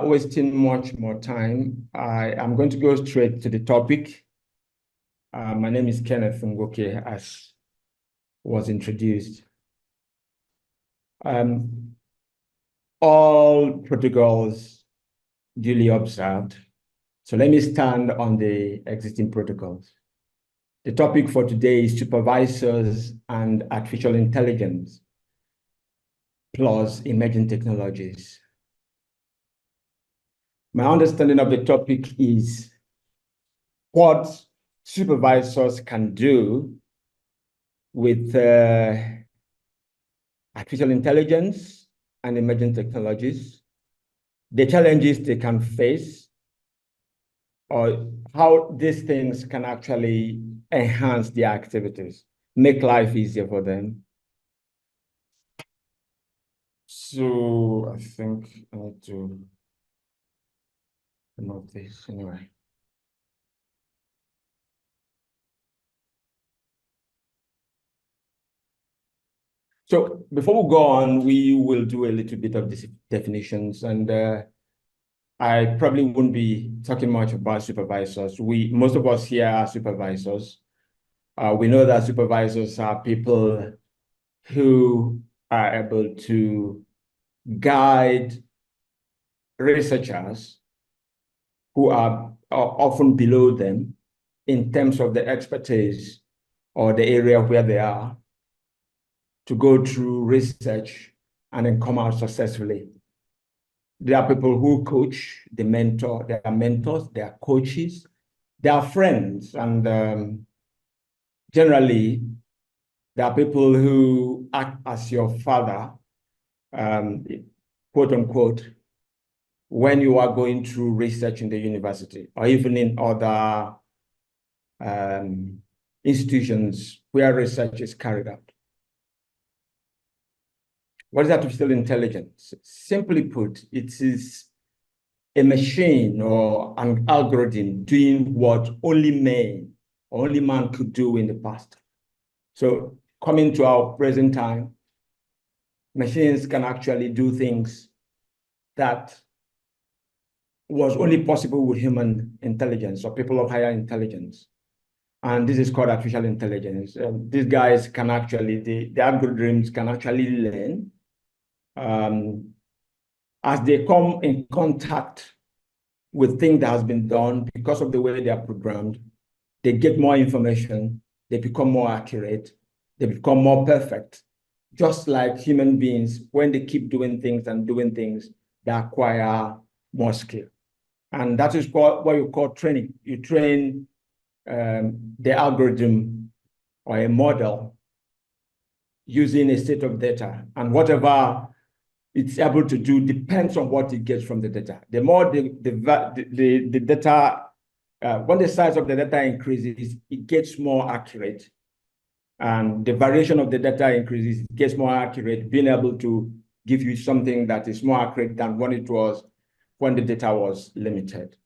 Without wasting much more time, I am going to go straight to the topic. My name is Kenneth Ngwoke, as was introduced. All protocols duly observed. So let me stand on the existing protocols. The topic for today is supervisors and artificial intelligence plus emerging technologies. My understanding of the topic is what supervisors can do with artificial intelligence and emerging technologies, the challenges they can face, or how these things can actually enhance their activities, make life easier for them. So I think I need to promote this anyway. So before we go on, we will do a little bit of these definitions, and I probably wouldn't be talking much about supervisors. Most of us here are supervisors. We know that supervisors are people who are able to guide researchers who are often below them in terms of the expertise or the area where they are, to go through research and then come out successfully. There are people who coach, they mentor, they are mentors, they are coaches, they are friends, and generally, there are people who act as your father, quote unquote, when you are going through research in the university or even in other institutions where research is carried out. What is artificial intelligence? Simply put, it is a machine or an algorithm doing what only man could do in the past. So coming to our present time, machines can actually do things that was only possible with human intelligence or people of higher intelligence. And this is called artificial intelligence. These guys can actually, the algorithms can actually learn. As they come in contact with things that has been done, because of the way they are programmed, they get more information, they become more accurate, they become more perfect. Just like human beings, when they keep doing things and doing things, they acquire more skill. And that is what you call training. You train the algorithm or a model using a set of data, and whatever it's able to do depends on what it gets from the data. The more the data, when the size of the data increases, it gets more accurate. And the variation of the data increases, it gets more accurate, being able to give you something that is more accurate than what it was when the data was limited.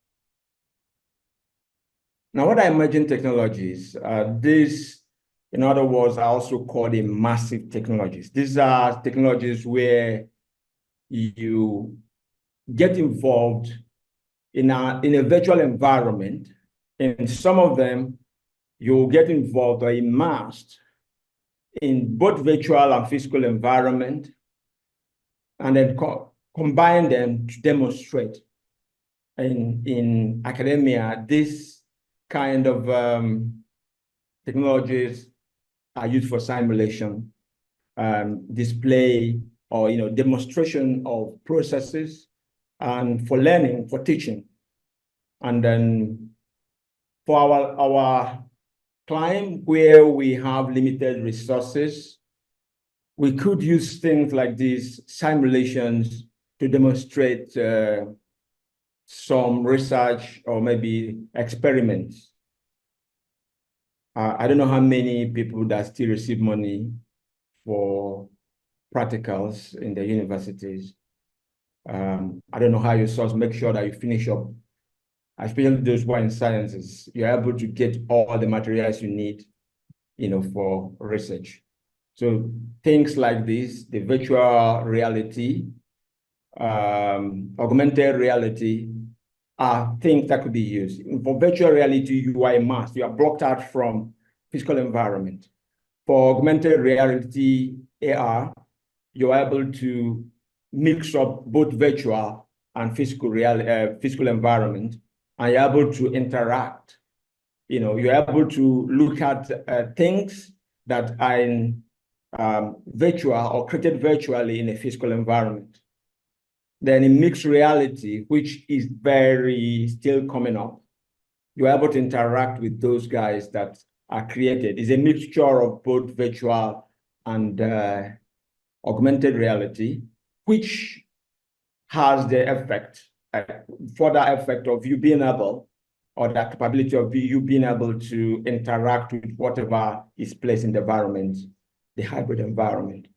Now, what are emerging technologies? These, in other words, are also called immersive technologies. These are technologies where you get involved in a virtual environment. In some of them, you'll get involved or immersed in both virtual and physical environment, and then combine them to demonstrate. In academia, this kind of technologies are used for simulation, display, or demonstration of processes, and for learning, for teaching. And then for our client, where we have limited resources, we could use things like these simulations to demonstrate some research or maybe experiments. I don't know how many people that still receive money for practicals in the universities. I don't know how your source make sure that you finish up, especially those who are in sciences, you're able to get all the materials you need, for research. So things like this, the virtual reality, augmented reality are things that could be used. For virtual reality, you are a mask. You are blocked out from physical environment. For augmented reality, AR, you're able to mix up both virtual and physical environment, and you're able to interact. You're able to look at things that are in virtual or created virtually in a physical environment. Then in mixed reality, which is very still coming up, you're able to interact with those guys that are created. It's a mixture of both virtual and augmented reality, which has the effect, further effect of you being able, or the capability of you being able to interact with whatever is placed in the environment, the hybrid environment.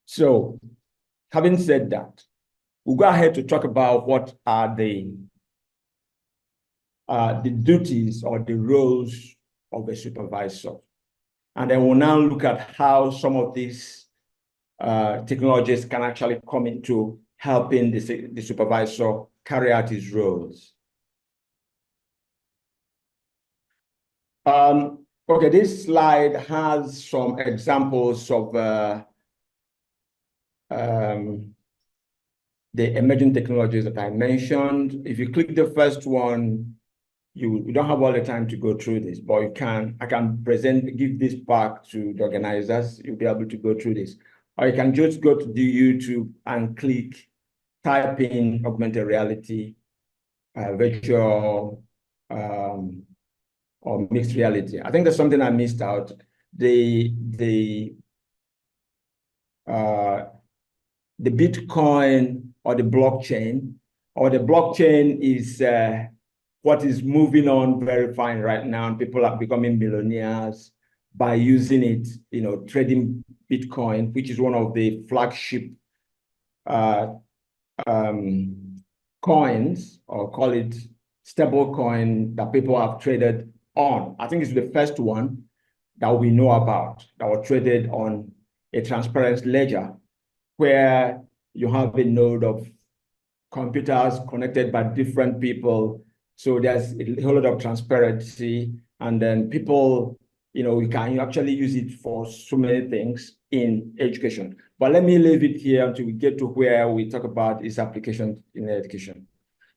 So, having said that, we'll go ahead to talk about what are the duties or the roles of a supervisor. And then we'll now look at how some of these technologies can actually come into helping the supervisor carry out his roles. Okay, this slide has some examples of the emerging technologies that I mentioned. If you click the first one, you don't have all the time to go through this, but I can give this back to the organizers. You'll be able to go through this. Or you can just go to the YouTube and type in augmented reality, virtual, or mixed reality. I think there's something I missed out. The Bitcoin or the blockchain, is what is moving on very fine right now, and people are becoming millionaires by using it, trading Bitcoin, which is one of the flagship coins, or call it stable coin, that people have traded on. I think it's the first one that we know about that was traded on a transparent ledger, where you have a node of computers connected by different people. So there's a whole lot of transparency, and then people, you can actually use it for so many things in education. But let me leave it here until we get to where we talk about its application in education.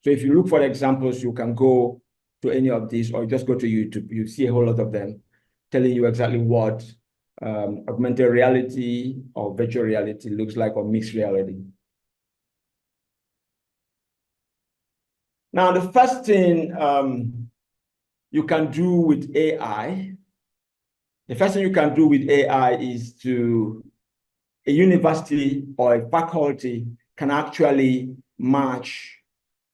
So if you look for examples, you can go to any of these, or just go to YouTube. You see a whole lot of them telling you exactly what augmented reality or virtual reality looks like, or mixed reality. Now, the first thing you can do with AI, is a university or a faculty can actually match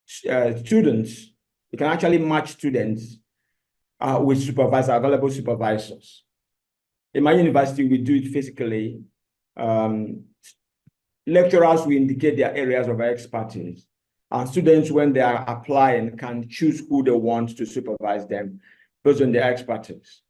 students. You can actually match students with available supervisors. In my university, we do it physically. Lecturers will indicate their areas of expertise. And students, when they are applying, can choose who they want to supervise them based on their expertise.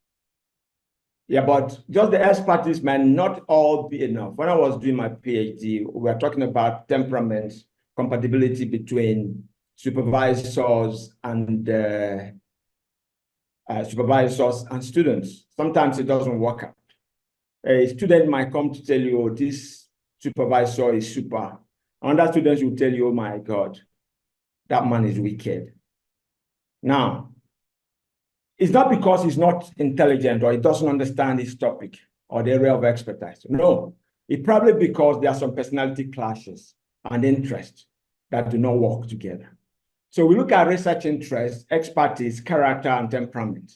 Yeah, but just the expertise might not all be enough. When I was doing my PhD, we were talking about temperament, compatibility between supervisors and students. Sometimes it doesn't work out. A student might come to tell you, oh, this supervisor is super. Another student will tell you, oh my God, that man is wicked. Now, it's not because he's not intelligent or he doesn't understand his topic or the area of expertise. No, it's probably because there are some personality clashes and interests that do not work together. So we look at research interests, expertise, character, and temperament.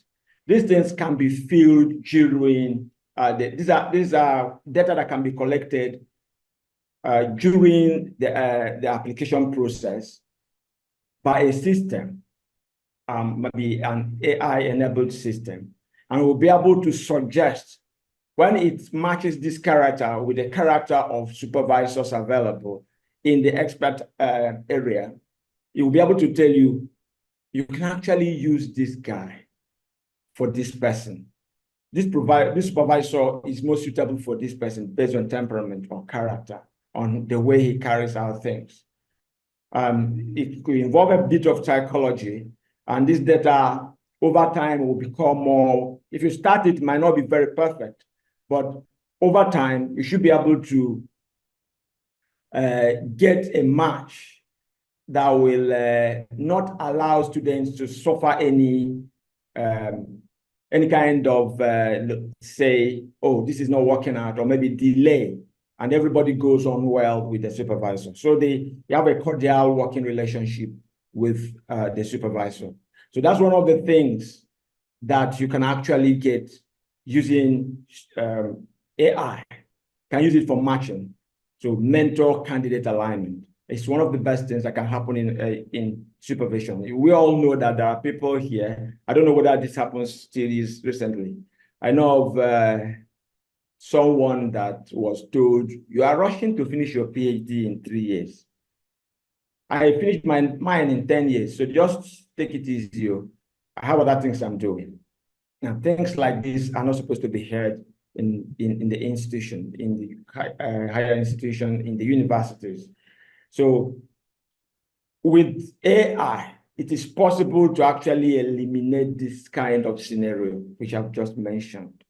These things can be filled during, these are data that can be collected during the application process by a system, maybe an AI-enabled system, and we'll be able to suggest when it matches this character with the character of supervisors available in the expert area. It will be able to tell you, you can actually use this guy for this person. This supervisor is most suitable for this person based on temperament or character on the way he carries out things. It could involve a bit of psychology, and this data over time will become more, if you start it might not be very perfect, but over time, you should be able to get a match that will not allow students to suffer any kind of, say, oh, this is not working out, or maybe delay, and everybody goes on well with the supervisor. So they have a cordial working relationship with the supervisor. So that's one of the things that you can actually get using AI. Can use it for matching. So mentor-candidate alignment. It's one of the best things that can happen in supervision. We all know that there are people here. I don't know whether this happens still is recently. I know of someone that was told, you are rushing to finish your PhD in 3 years. I finished mine in 10 years, so just take it easy. I have other things I'm doing. Now, things like this are not supposed to be heard in the institution, in the higher institution, in the universities. So with AI, it is possible to actually eliminate this kind of scenario, which I've just mentioned.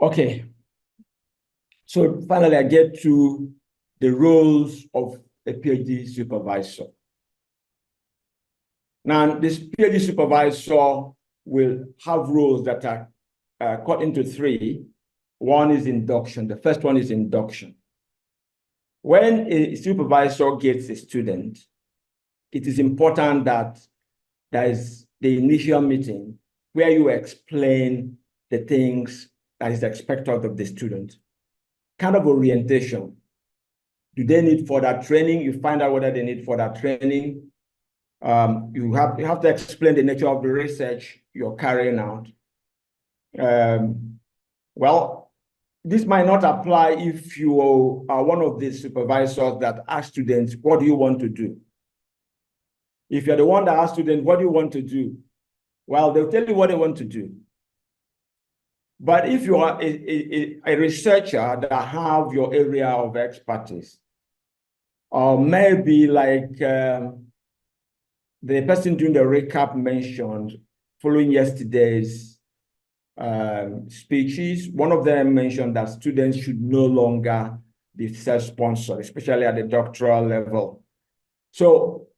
Okay. So finally, I get to the roles of a PhD supervisor. Now, this PhD supervisor will have roles that are cut into three. One is induction. The first one is induction. When a supervisor gets a student, it is important that there is the initial meeting where you explain the things that is expected of the student. Kind of orientation. Do they need further training? You find out whether they need further training. You have to explain the nature of the research you're carrying out. Well, this might not apply if you are one of the supervisors that ask students, what do you want to do? If you're the one that asks students, what do you want to do? Well, they'll tell you what they want to do. But if you are a researcher that have your area of expertise, or maybe like the person doing the recap mentioned, following yesterday's speeches, one of them mentioned that students should no longer be self-sponsored, especially at the doctoral level. So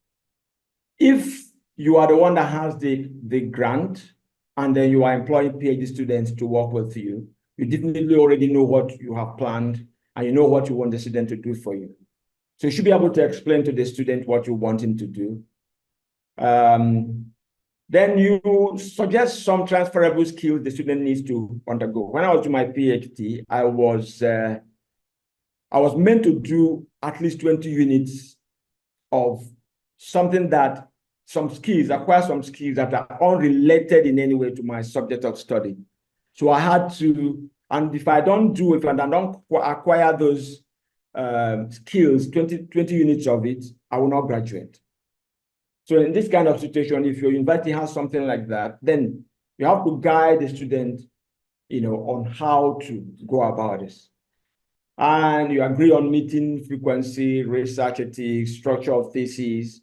if you are the one that has the grant, and then you are employing PhD students to work with you, you definitely already know what you have planned, and you know what you want the student to do for you. So you should be able to explain to the student what you want him to do. Then you suggest some transferable skills the student needs to undergo. When I was doing my PhD, I was meant to do at least 20 units of something that acquire some skills that are unrelated in any way to my subject of study. So I had to, and if I don't acquire those skills, 20 units of it, I will not graduate. So in this kind of situation, if your university has something like that, then you have to guide the student, on how to go about this. And you agree on meeting frequency, research ethics, structure of theses,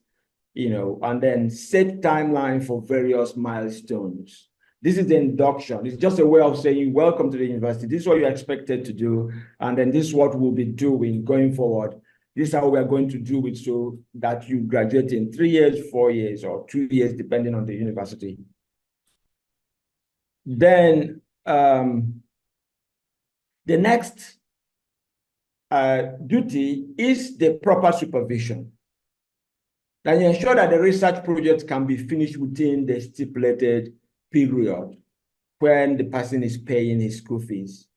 and then set timeline for various milestones. This is the induction. It's just a way of saying, welcome to the university. This is what you're expected to do. And then this is what we'll be doing going forward. This is how we're going to do it so that you graduate in 3 years, 4 years, or 2 years, depending on the university. Then the next duty is the proper supervision. That you ensure that the research project can be finished within the stipulated period when the person is paying his school fees.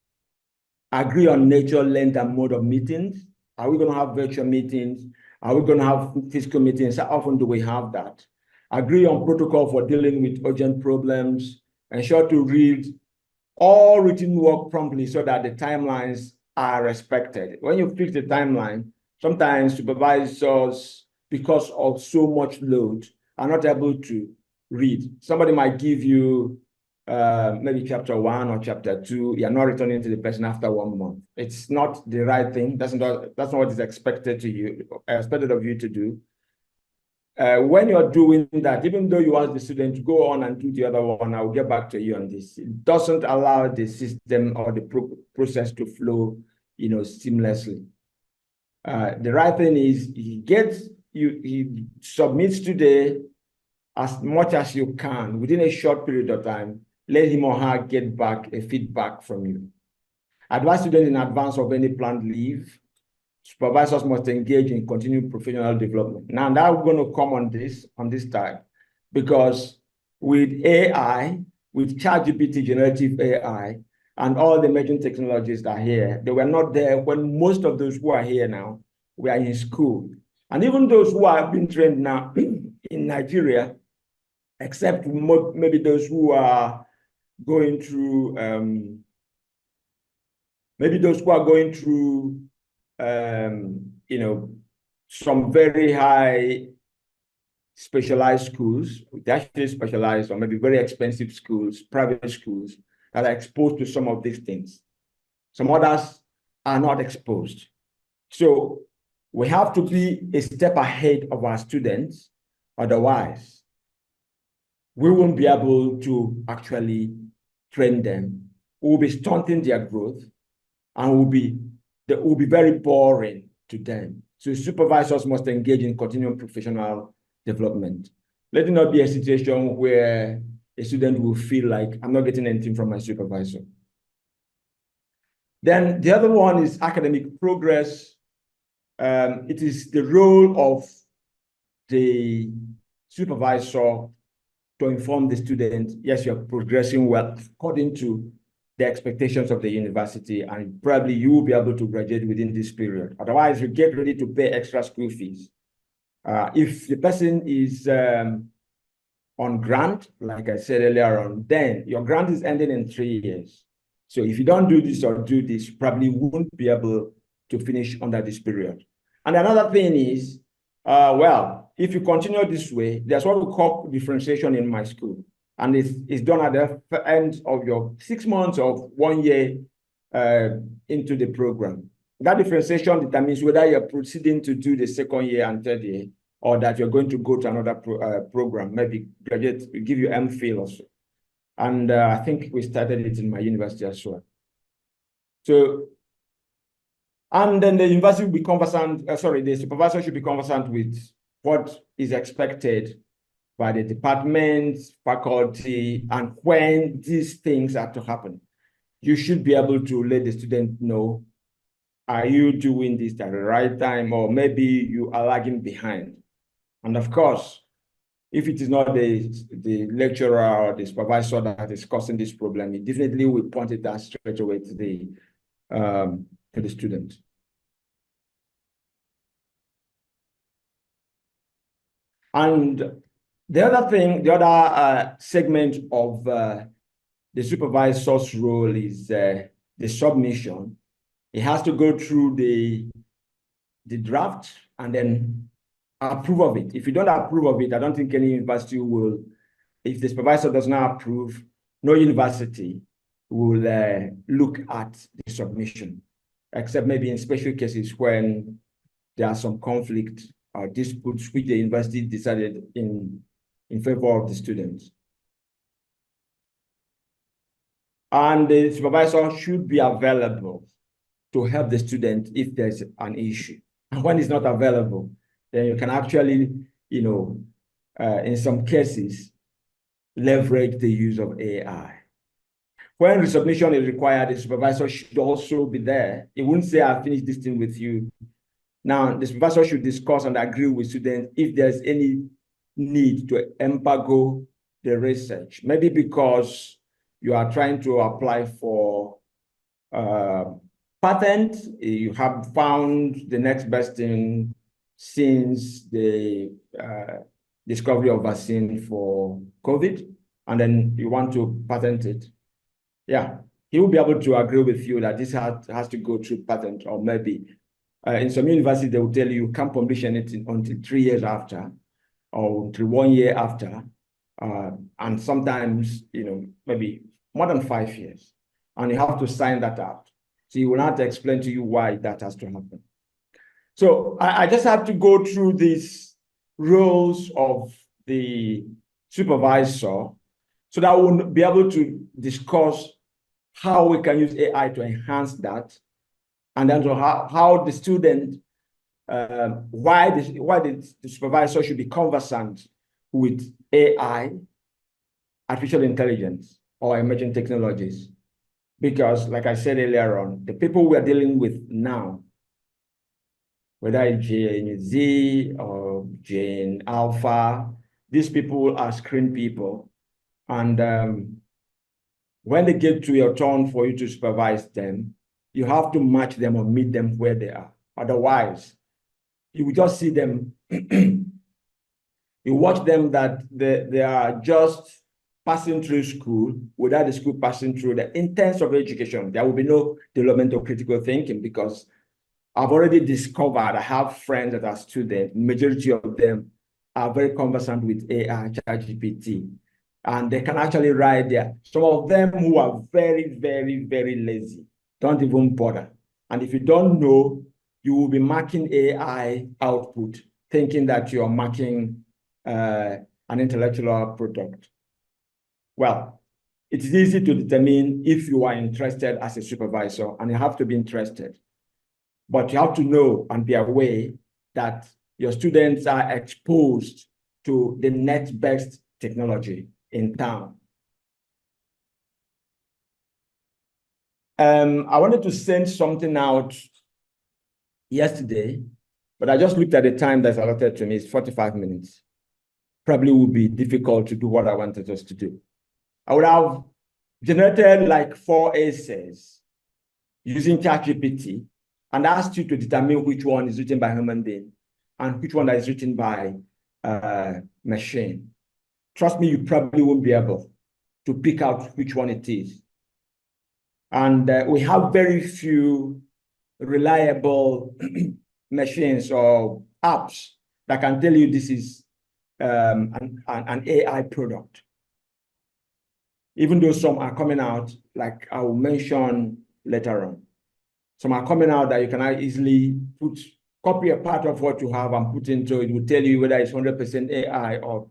Agree on nature, length, and mode of meetings. Are we going to have virtual meetings? Are we going to have physical meetings? How often do we have that? Agree on protocol for dealing with urgent problems. Ensure to read all written work promptly so that the timelines are respected. When you fix the timeline, sometimes supervisors, because of so much load, are not able to read. Somebody might give you maybe chapter 1 or chapter 2, you're not returning to the person after 1 month. It's not the right thing. That's not what is expected of you to do. When you're doing that, even though you ask the student to go on and do the other one, I'll get back to you on this. It doesn't allow the system or the process to flow, seamlessly. The right thing is he submits today as much as you can within a short period of time. Let him or her get back a feedback from you. Advise students in advance of any planned leave. Supervisors must engage in continued professional development. Now, that we're going to come on this time, because with AI, with ChatGPT, generative AI, and all the emerging technologies that are here, they were not there when most of those who are here now were in school. And even those who are being trained now in Nigeria, except maybe those who are going through, some very high specialized schools, they actually specialized, or maybe very expensive schools, private schools that are exposed to some of these things. Some others are not exposed. So we have to be a step ahead of our students. Otherwise, we won't be able to actually train them. We'll be stunting their growth, and will be very boring to them. So supervisors must engage in continuing professional development. Let it not be a situation where a student will feel like, I'm not getting anything from my supervisor. Then the other one is academic progress. It is the role of the supervisor to inform the student, yes, you're progressing well according to the expectations of the university, and probably you will be able to graduate within this period. Otherwise, you get ready to pay extra school fees. If the person is on grant, like I said earlier on, then your grant is ending in 3 years. So if you don't do this or do this, you probably won't be able to finish under this period. And another thing is, if you continue this way, there's what we call differentiation in my school. And it's done at the end of your 6 months of 1 year into the program. That differentiation determines whether you're proceeding to do the 2nd year and 3rd year, or that you're going to go to another program, maybe graduate, give you MPhil or so. And I think we started it in my university as well. So, and then the university will be conversant, the supervisor should be conversant with what is expected by the departments, faculty, and when these things are to happen. You should be able to let the student know, are you doing this at the right time, or maybe you are lagging behind? And of course, if it is not the lecturer or the supervisor that is causing this problem, it definitely will point it out straight away to the student. And the other segment of the supervisor's role is the submission. It has to go through the draft and then approve of it. If you don't approve of it, I don't think any university will. If the supervisor does not approve, no university will look at the submission, except maybe in special cases when there are some conflict or disputes which the university decided in favor of the students. And the supervisor should be available to help the student if there's an issue. And when it's not available, then you can actually, in some cases, leverage the use of AI. When resubmission is required, the supervisor should also be there. He wouldn't say, I'll finish this thing with you. Now, the supervisor should discuss and agree with students if there's any need to embargo the research. Maybe because you are trying to apply for patent, you have found the next best thing since the discovery of vaccine for COVID, and then you want to patent it. Yeah, he will be able to agree with you that this has to go through patent, or maybe in some universities, they will tell you can't publish anything until 3 years after, or until 1 year after, and sometimes, maybe more than 5 years. And you have to sign that out. So he will not explain to you why that has to happen. So I just have to go through these roles of the supervisor so that we'll be able to discuss how we can use AI to enhance that, and then so how the student, why the supervisor should be conversant with AI, artificial intelligence, or emerging technologies. Because, like I said earlier on, the people we are dealing with now, whether it's Gen Z or Gen Alpha, these people are screen people. And when they get to your turn for you to supervise them, you have to match them or meet them where they are. Otherwise, you will just see them, you watch them that they are just passing through school without the school passing through the intents of education. There will be no development of critical thinking, because I've already discovered, I have friends that are students, majority of them are very conversant with AI, ChatGPT, and they can actually write there. Some of them who are very, very, very lazy, don't even bother. And if you don't know, you will be marking AI output, thinking that you are marking an intellectual product. Well, it is easy to determine if you are interested as a supervisor, and you have to be interested. But you have to know and be aware that your students are exposed to the next best technology in town. I wanted to send something out yesterday, but I just looked at the time that's allotted to me. It's 45 minutes. Probably would be difficult to do what I wanted us to do. I would have generated like 4 essays using ChatGPT and asked you to determine which one is written by human being and which one is written by machine. Trust me, you probably won't be able to pick out which one it is. And we have very few reliable machines or apps that can tell you this is an AI product. Even though some are coming out, like I will mention later on. Some are coming out that you can easily copy a part of what you have and put into it. Will tell you whether it's 100% AI or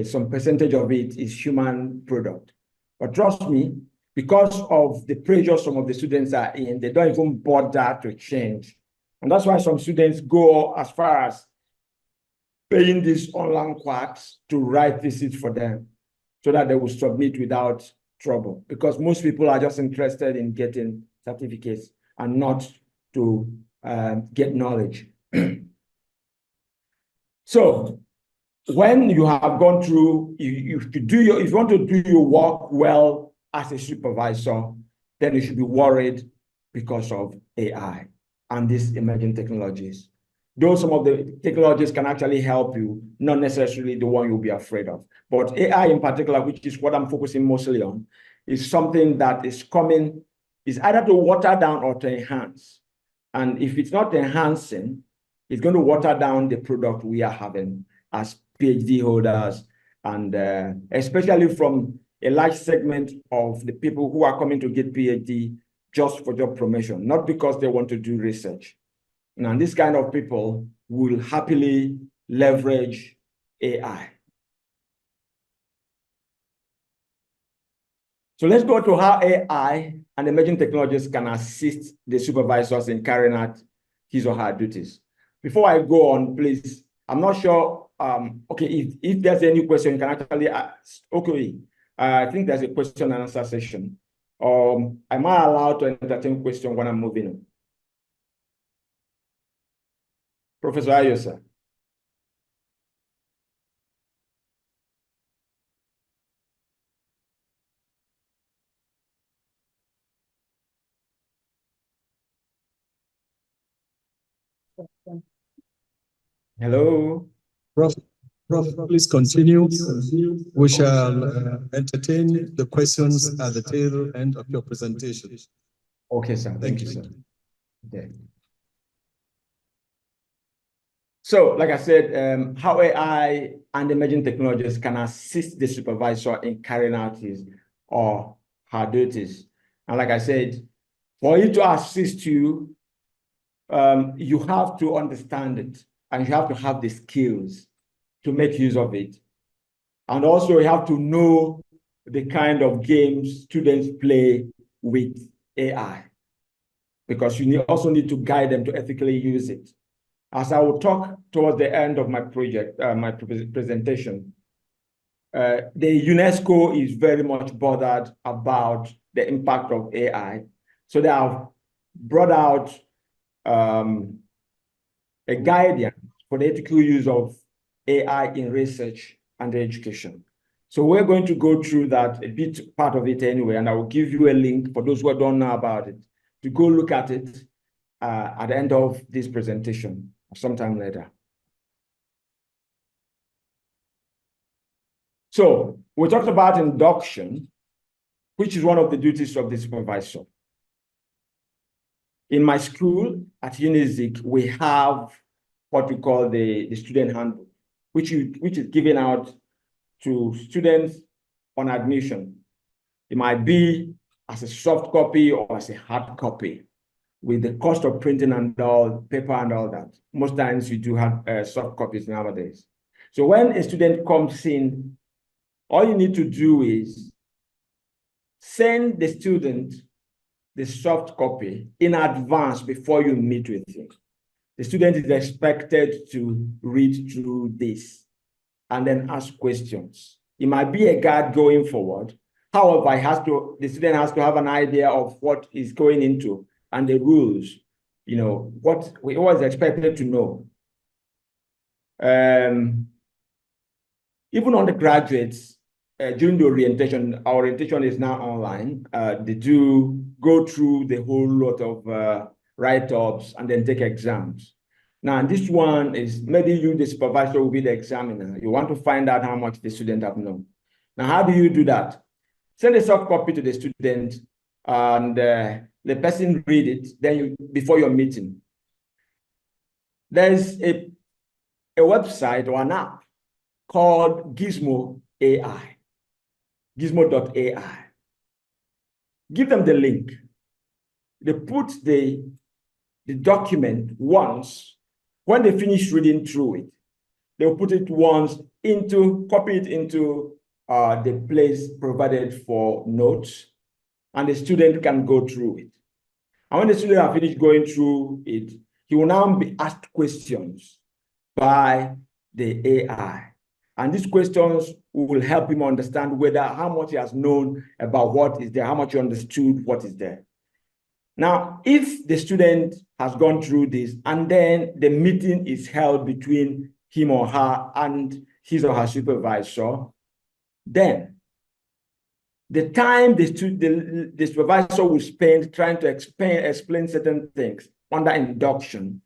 some percentage of it is human product. But trust me, because of the pressure some of the students are in, they don't even bother to change. And that's why some students go as far as paying these online quacks to write thesis for them so that they will submit without trouble. Because most people are just interested in getting certificates and not to get knowledge. So when you have gone through, if you want to do your work well as a supervisor, then you should be worried because of AI and these emerging technologies. Though some of the technologies can actually help you, not necessarily the one you'll be afraid of. But AI in particular, which is what I'm focusing mostly on, is something that is coming, is either to water down or to enhance. And if it's not enhancing, it's going to water down the product we are having as PhD holders, and especially from a large segment of the people who are coming to get PhD just for job promotion, not because they want to do research. And this kind of people will happily leverage AI. So let's go to how AI and emerging technologies can assist the supervisors in carrying out his or her duties. Before I go on, please, I'm not sure, okay, if there's any question, you can actually ask. Okay, I think there's a question and answer session. Am I allowed to entertain question when I'm moving on? Professor Ayosa. Hello. Prof, please continue. We shall entertain the questions at the tail end of your presentation. Okay, sir. Thank you, sir. Okay. So, like I said, how AI and emerging technologies can assist the supervisor in carrying out his or her duties. And like I said, for it to assist you, you have to understand it and you have to have the skills to make use of it. And also you have to know the kind of games students play with AI, because you also need to guide them to ethically use it. As I will talk towards the end of my project, my presentation, the UNESCO is very much bothered about the impact of AI. So they have brought out a guidance for the ethical use of AI in research and education. So we're going to go through that, a bit part of it anyway, and I will give you a link for those who don't know about it to go look at it at the end of this presentation or sometime later. So we talked about induction, which is one of the duties of the supervisor. In my school at UNIZIC, we have what we call the student handbook, which is given out to students on admission. It might be as a soft copy or as a hard copy, with the cost of printing and all, paper and all that. Most times you do have soft copies nowadays. So when a student comes in, all you need to do is send the student the soft copy in advance before you meet with him. The student is expected to read through this and then ask questions. It might be a guide going forward. However, the student has to have an idea of what is going into and the rules, what we always expected to know. Even on the graduates, during the orientation, our orientation is now online. They do go through the whole lot of write-ups and then take exams. Now, this one is maybe you, the supervisor, will be the examiner. You want to find out how much the student have known. Now, how do you do that? Send a soft copy to the student and the person read it, then before your meeting. There's a website or an app called Gizmo AI. Gizmo.ai. Give them the link. They put the document once. When they finish reading through it, they'll put it once copy it into the place provided for notes, and the student can go through it. And when the student has finished going through it, he will now be asked questions by the AI. And these questions will help him understand how much he has known about what is there, how much he understood what is there. Now, if the student has gone through this and then the meeting is held between him or her and his or her supervisor, then the time the supervisor will spend trying to explain certain things under induction,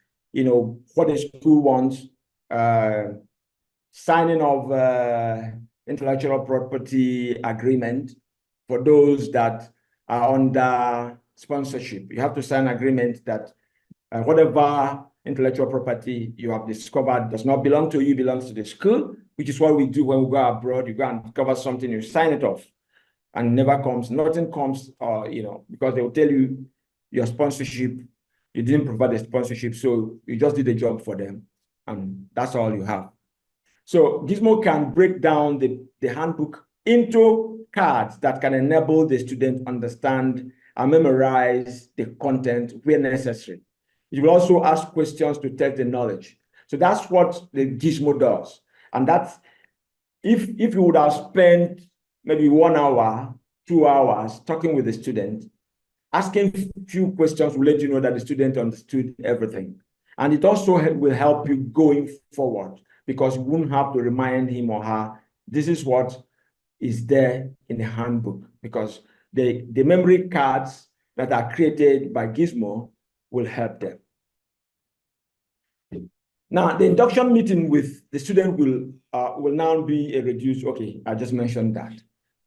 what the school wants, signing of intellectual property agreement for those that are under sponsorship. You have to sign an agreement that whatever intellectual property you have discovered does not belong to you, belongs to the school, which is what we do when we go abroad. You go and discover something, you sign it off, and nothing comes, because they will tell you your sponsorship, you didn't provide the sponsorship, so you just did the job for them, and that's all you have. So Gizmo can break down the handbook into cards that can enable the student understand and memorize the content where necessary. It will also ask questions to test the knowledge. So that's what the Gizmo does. And that's, if you would have spent maybe 1 hour, 2 hours talking with the student, asking a few questions will let you know that the student understood everything. And it also will help you going forward, because you won't have to remind him or her, this is what is there in the handbook, because the memory cards that are created by Gizmo will help them. Now, the induction meeting with the student will now be a reduced, okay, I just mentioned that.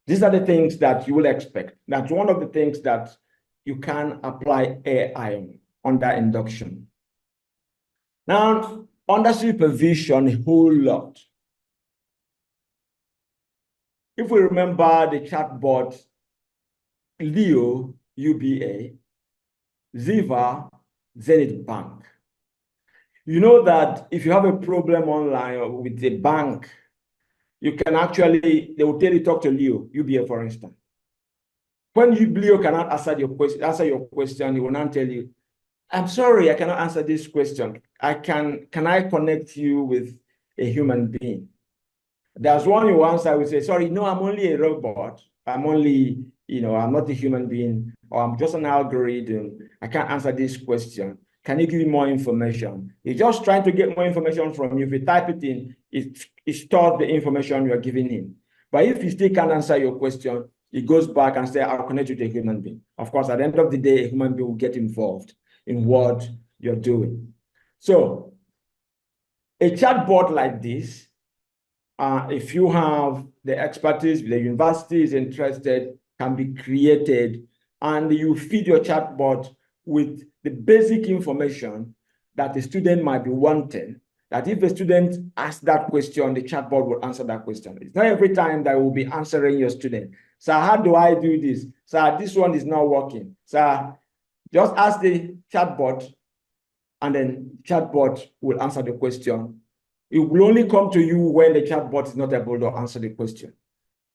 These are the things that you will expect. That's one of the things that you can apply AI on under induction. Now, under supervision a whole lot. If we remember the chatbot, Leo, UBA, Ziva, Zenith Bank. You know that if you have a problem online or with a bank, you can actually, they will tell you talk to Leo, UBA, for instance. When Leo cannot answer your question, he will not tell you, I'm sorry, I cannot answer this question. Can I connect you with a human being? There's one who answer, I would say, sorry, no, I'm only a robot. I'm only, I'm not a human being, or I'm just an algorithm. I can't answer this question. Can you give me more information? He's just trying to get more information from you. If you type it in, it stores the information you're giving him. But if he still can't answer your question, he goes back and says, I'll connect you to a human being. Of course, at the end of the day, a human being will get involved in what you're doing. So a chatbot like this, if you have the expertise, the university is interested, can be created, and you feed your chatbot with the basic information that the student might be wanting, that if the student asks that question, the chatbot will answer that question. It's not every time that will be answering your student. So how do I do this? So this one is not working. So just ask the chatbot, and then chatbot will answer the question. It will only come to you when the chatbot is not able to answer the question.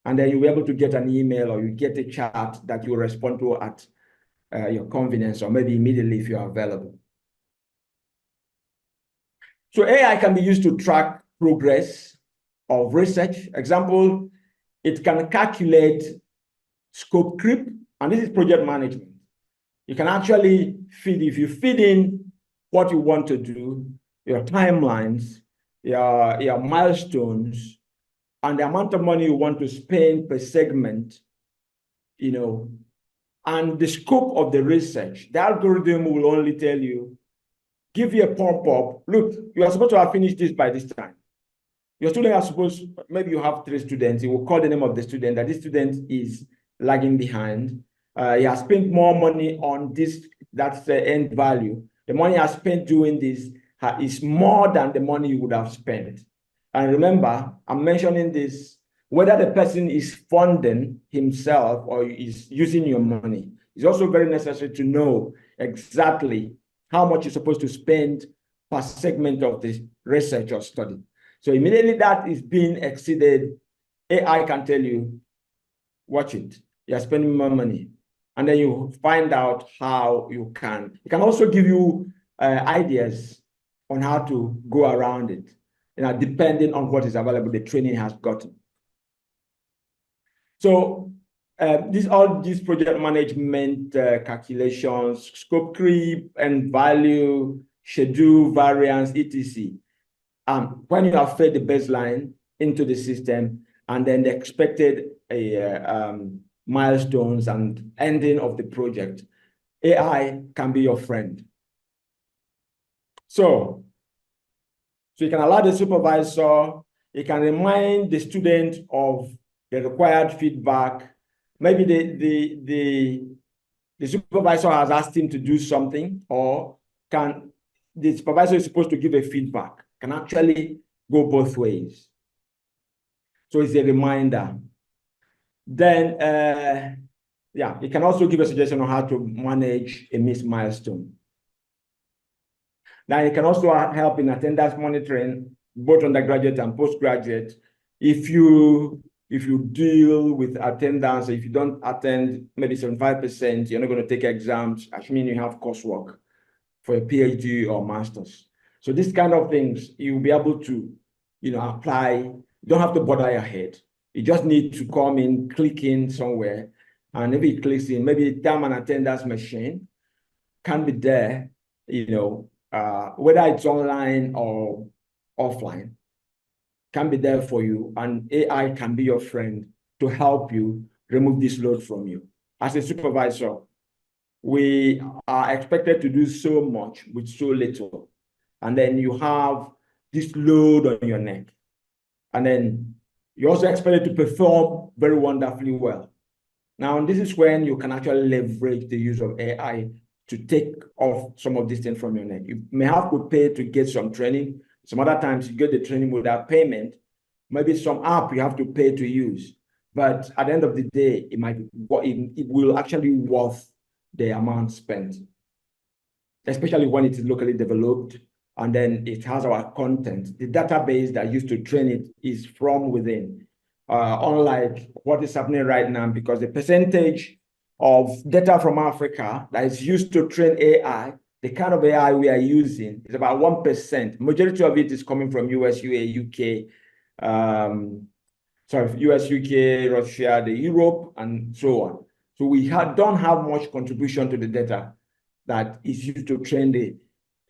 And then you'll be able to get an email or you get a chat that you respond to at your convenience, or maybe immediately if you are available. So AI can be used to track progress of research. Example, it can calculate scope creep, and this is project management. You can actually feed, if you feed in what you want to do, your timelines, your milestones, and the amount of money you want to spend per segment, and the scope of the research, the algorithm will only tell you, give you a pop-up, look, you are supposed to have finished this by this time. Your student are supposed, maybe you have 3 students, you will call the name of the student, that this student is lagging behind. He has spent more money on this, that's the end value. The money I spent doing this is more than the money you would have spent. And remember, I'm mentioning this, whether the person is funding himself or is using your money. It's also very necessary to know exactly how much you're supposed to spend per segment of the research or study. So immediately that is being exceeded, AI can tell you, watch it, you're spending more money. And then you find out how you can. It can also give you ideas on how to go around it, depending on what is available, the training has gotten. So all these project management calculations, scope creep and value, schedule, variance, etc. When you have fed the baseline into the system and then the expected milestones and ending of the project, AI can be your friend. So you can allow the supervisor, you can remind the student of the required feedback. Maybe the supervisor has asked him to do something, or the supervisor is supposed to give a feedback, can actually go both ways. So it's a reminder. Then, it can also give a suggestion on how to manage a missed milestone. Now, it can also help in attendance monitoring, both undergraduate and postgraduate. If you deal with attendance, if you don't attend maybe 75%, you're not going to take exams, assuming you have coursework for a PhD or master's. So these kind of things, you'll be able to, apply. You don't have to bother your head. You just need to come in, click in somewhere, and if it clicks in, maybe the time and attendance machine can be there, whether it's online or offline, can be there for you, and AI can be your friend to help you remove this load from you. As a supervisor, we are expected to do so much with so little, and then you have this load on your neck, and then you're also expected to perform very wonderfully well. Now, this is when you can actually leverage the use of AI to take off some of these things from your neck. You may have to pay to get some training, Some other times you get the training without payment. Maybe some app you have to pay to use. But at the end of the day, it will actually worth the amount spent, especially when it is locally developed and then it has our content. The database that used to train it is from within, unlike what is happening right now, because the percentage of data from Africa that is used to train AI, the kind of AI we are using, is about 1%. Majority of it is coming from US, UK, US, UK, Russia, the Europe, and so on. So we don't have much contribution to the data that is used to train the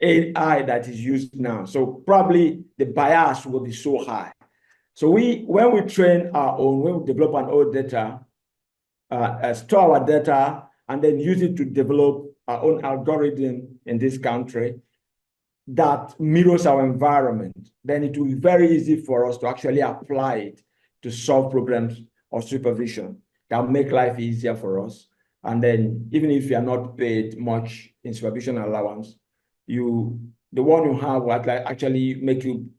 AI that is used now. So probably the bias will be so high. So when we train our own, when we develop our own data, store our data, and then use it to develop our own algorithm in this country that mirrors our environment, then it will be very easy for us to actually apply it to solve programs of supervision that will make life easier for us. And then even if you are not paid much in supervision allowance, the one you have will actually make you,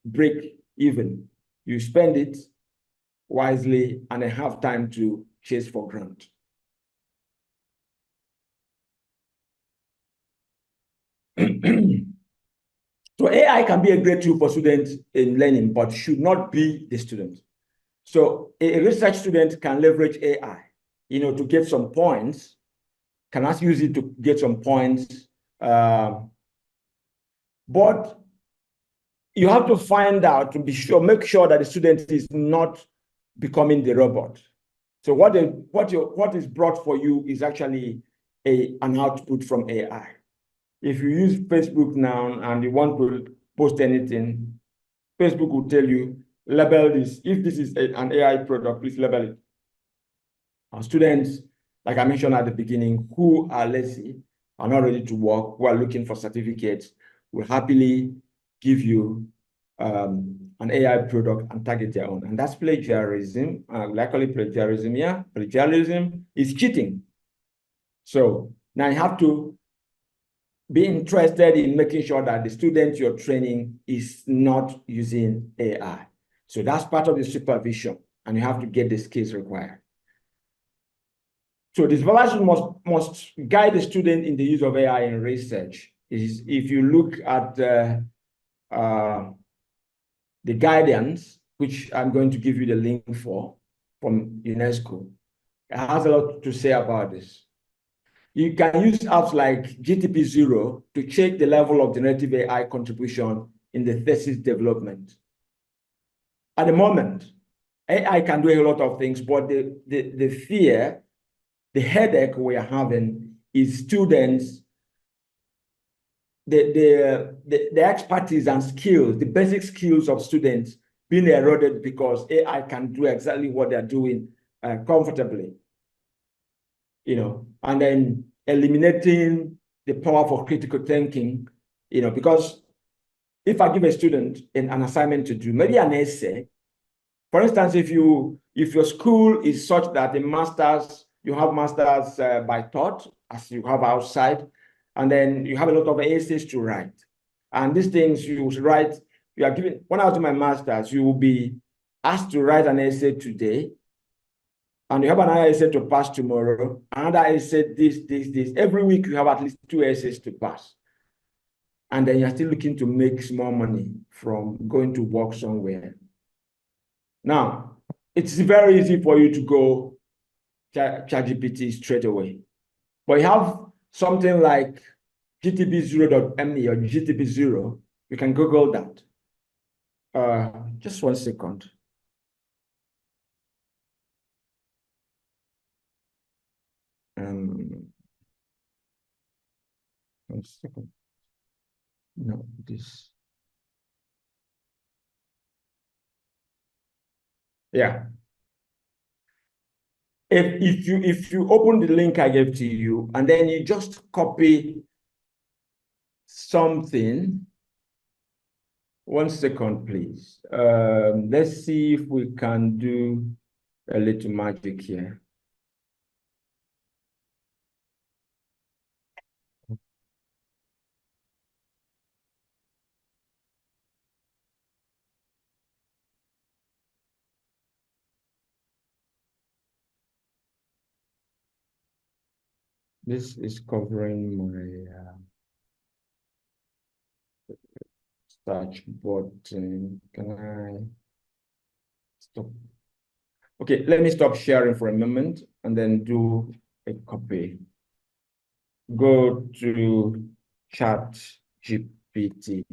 break even. You spend it wisely and then have time to chase for grant. So AI can be a great tool for students in learning, but should not be the student. So a research student can leverage AI, to get some points, can also use it to get some points. But you have to find out to be sure, make sure that the student is not becoming the robot. So what is brought for you is actually an output from AI. If you use Facebook now and you want to post anything, Facebook will tell you, label this. If this is an AI product, please label it. Our students, like I mentioned at the beginning, who are lazy, are not ready to work, who are looking for certificates, will happily give you an AI product and target their own. And that's plagiarism. Likely plagiarism, yeah. Plagiarism is cheating. So now you have to be interested in making sure that the student you're training is not using AI. So that's part of the supervision, and you have to get the skills required. So the supervision must guide the student in the use of AI in research. If you look at the guidance, which I'm going to give you the link for from UNESCO, it has a lot to say about this. You can use apps like GTP0 to check the level of generative AI contribution in the thesis development. At the moment, AI can do a lot of things, but the fear, the headache we are having is students, the expertise and skills, the basic skills of students being eroded because AI can do exactly what they're doing comfortably. And then eliminating the power for critical thinking, because if I give a student an assignment to do, maybe an essay, for instance, if your school is such that you have masters by thought, as you have outside, and then you have a lot of essays to write. And these things you write, when I was doing my masters, you will be asked to write an essay today, and you have another essay to pass tomorrow, another essay, this. Every week you have at least 2 essays to pass. And then you're still looking to make small money from going to work somewhere. Now, it's very easy for you to go ChatGPT straight away. But you have something like gtp0.me or gtp0, you can Google that. Just 1 second. One second. No, this. Yeah. If you open the link I gave to you and then you just copy something, 1 second, please. Let's see if we can do a little magic here. This is covering my search button. Can I stop? Okay, let me stop sharing for a moment and then do a copy. Go to Chat GPT,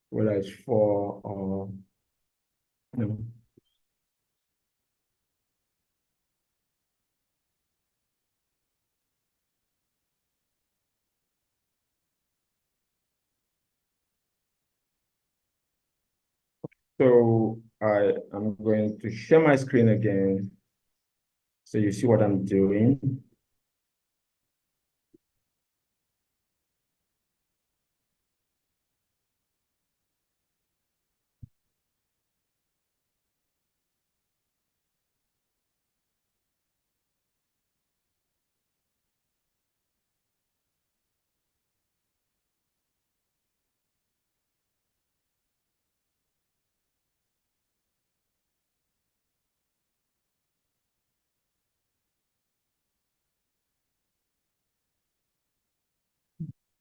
whether it's for or no. So I am going to share my screen again so you see what I'm doing.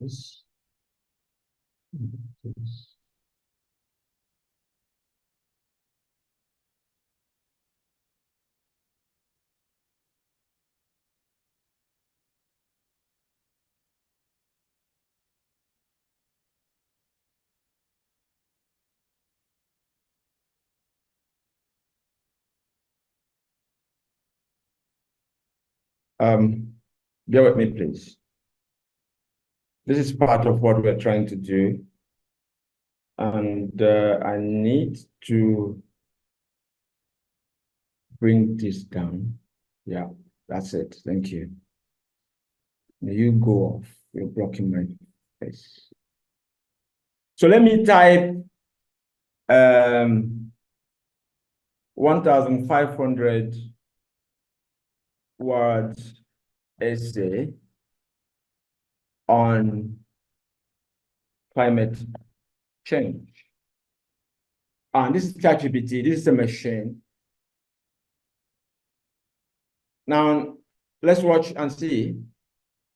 Yes. Bear with me, please. This is part of what we're trying to do. And I need to bring this down. Yeah, that's it. Thank you. Now you go off. You're blocking my face. So let me type 1,500 words essay on climate change. And this is ChatGPT. This is a machine. Now, let's watch and see.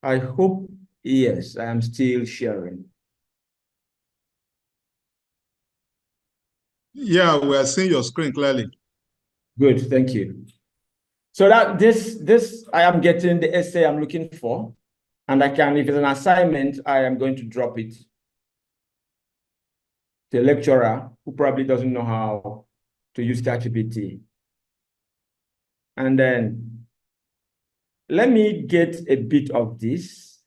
I hope, yes, I am still sharing. Yeah, we are seeing your screen clearly. Good, thank you. So that this I am getting the essay I'm looking for, and I can, if it's an assignment, I am going to drop it to a lecturer who probably doesn't know how to use ChatGPT. And then let me get a bit of this.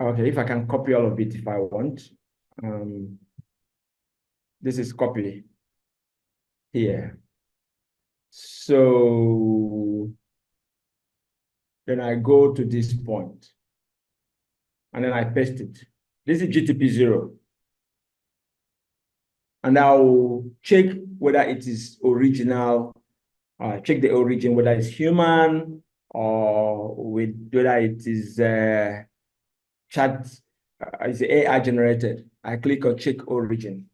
Okay, if I can copy all of it if I want. This is copy here. So then I go to this point and then I paste it. This is GTP0. And I'll check whether it is original, check the origin, whether it's human or whether it is is AI generated. I click on check origin.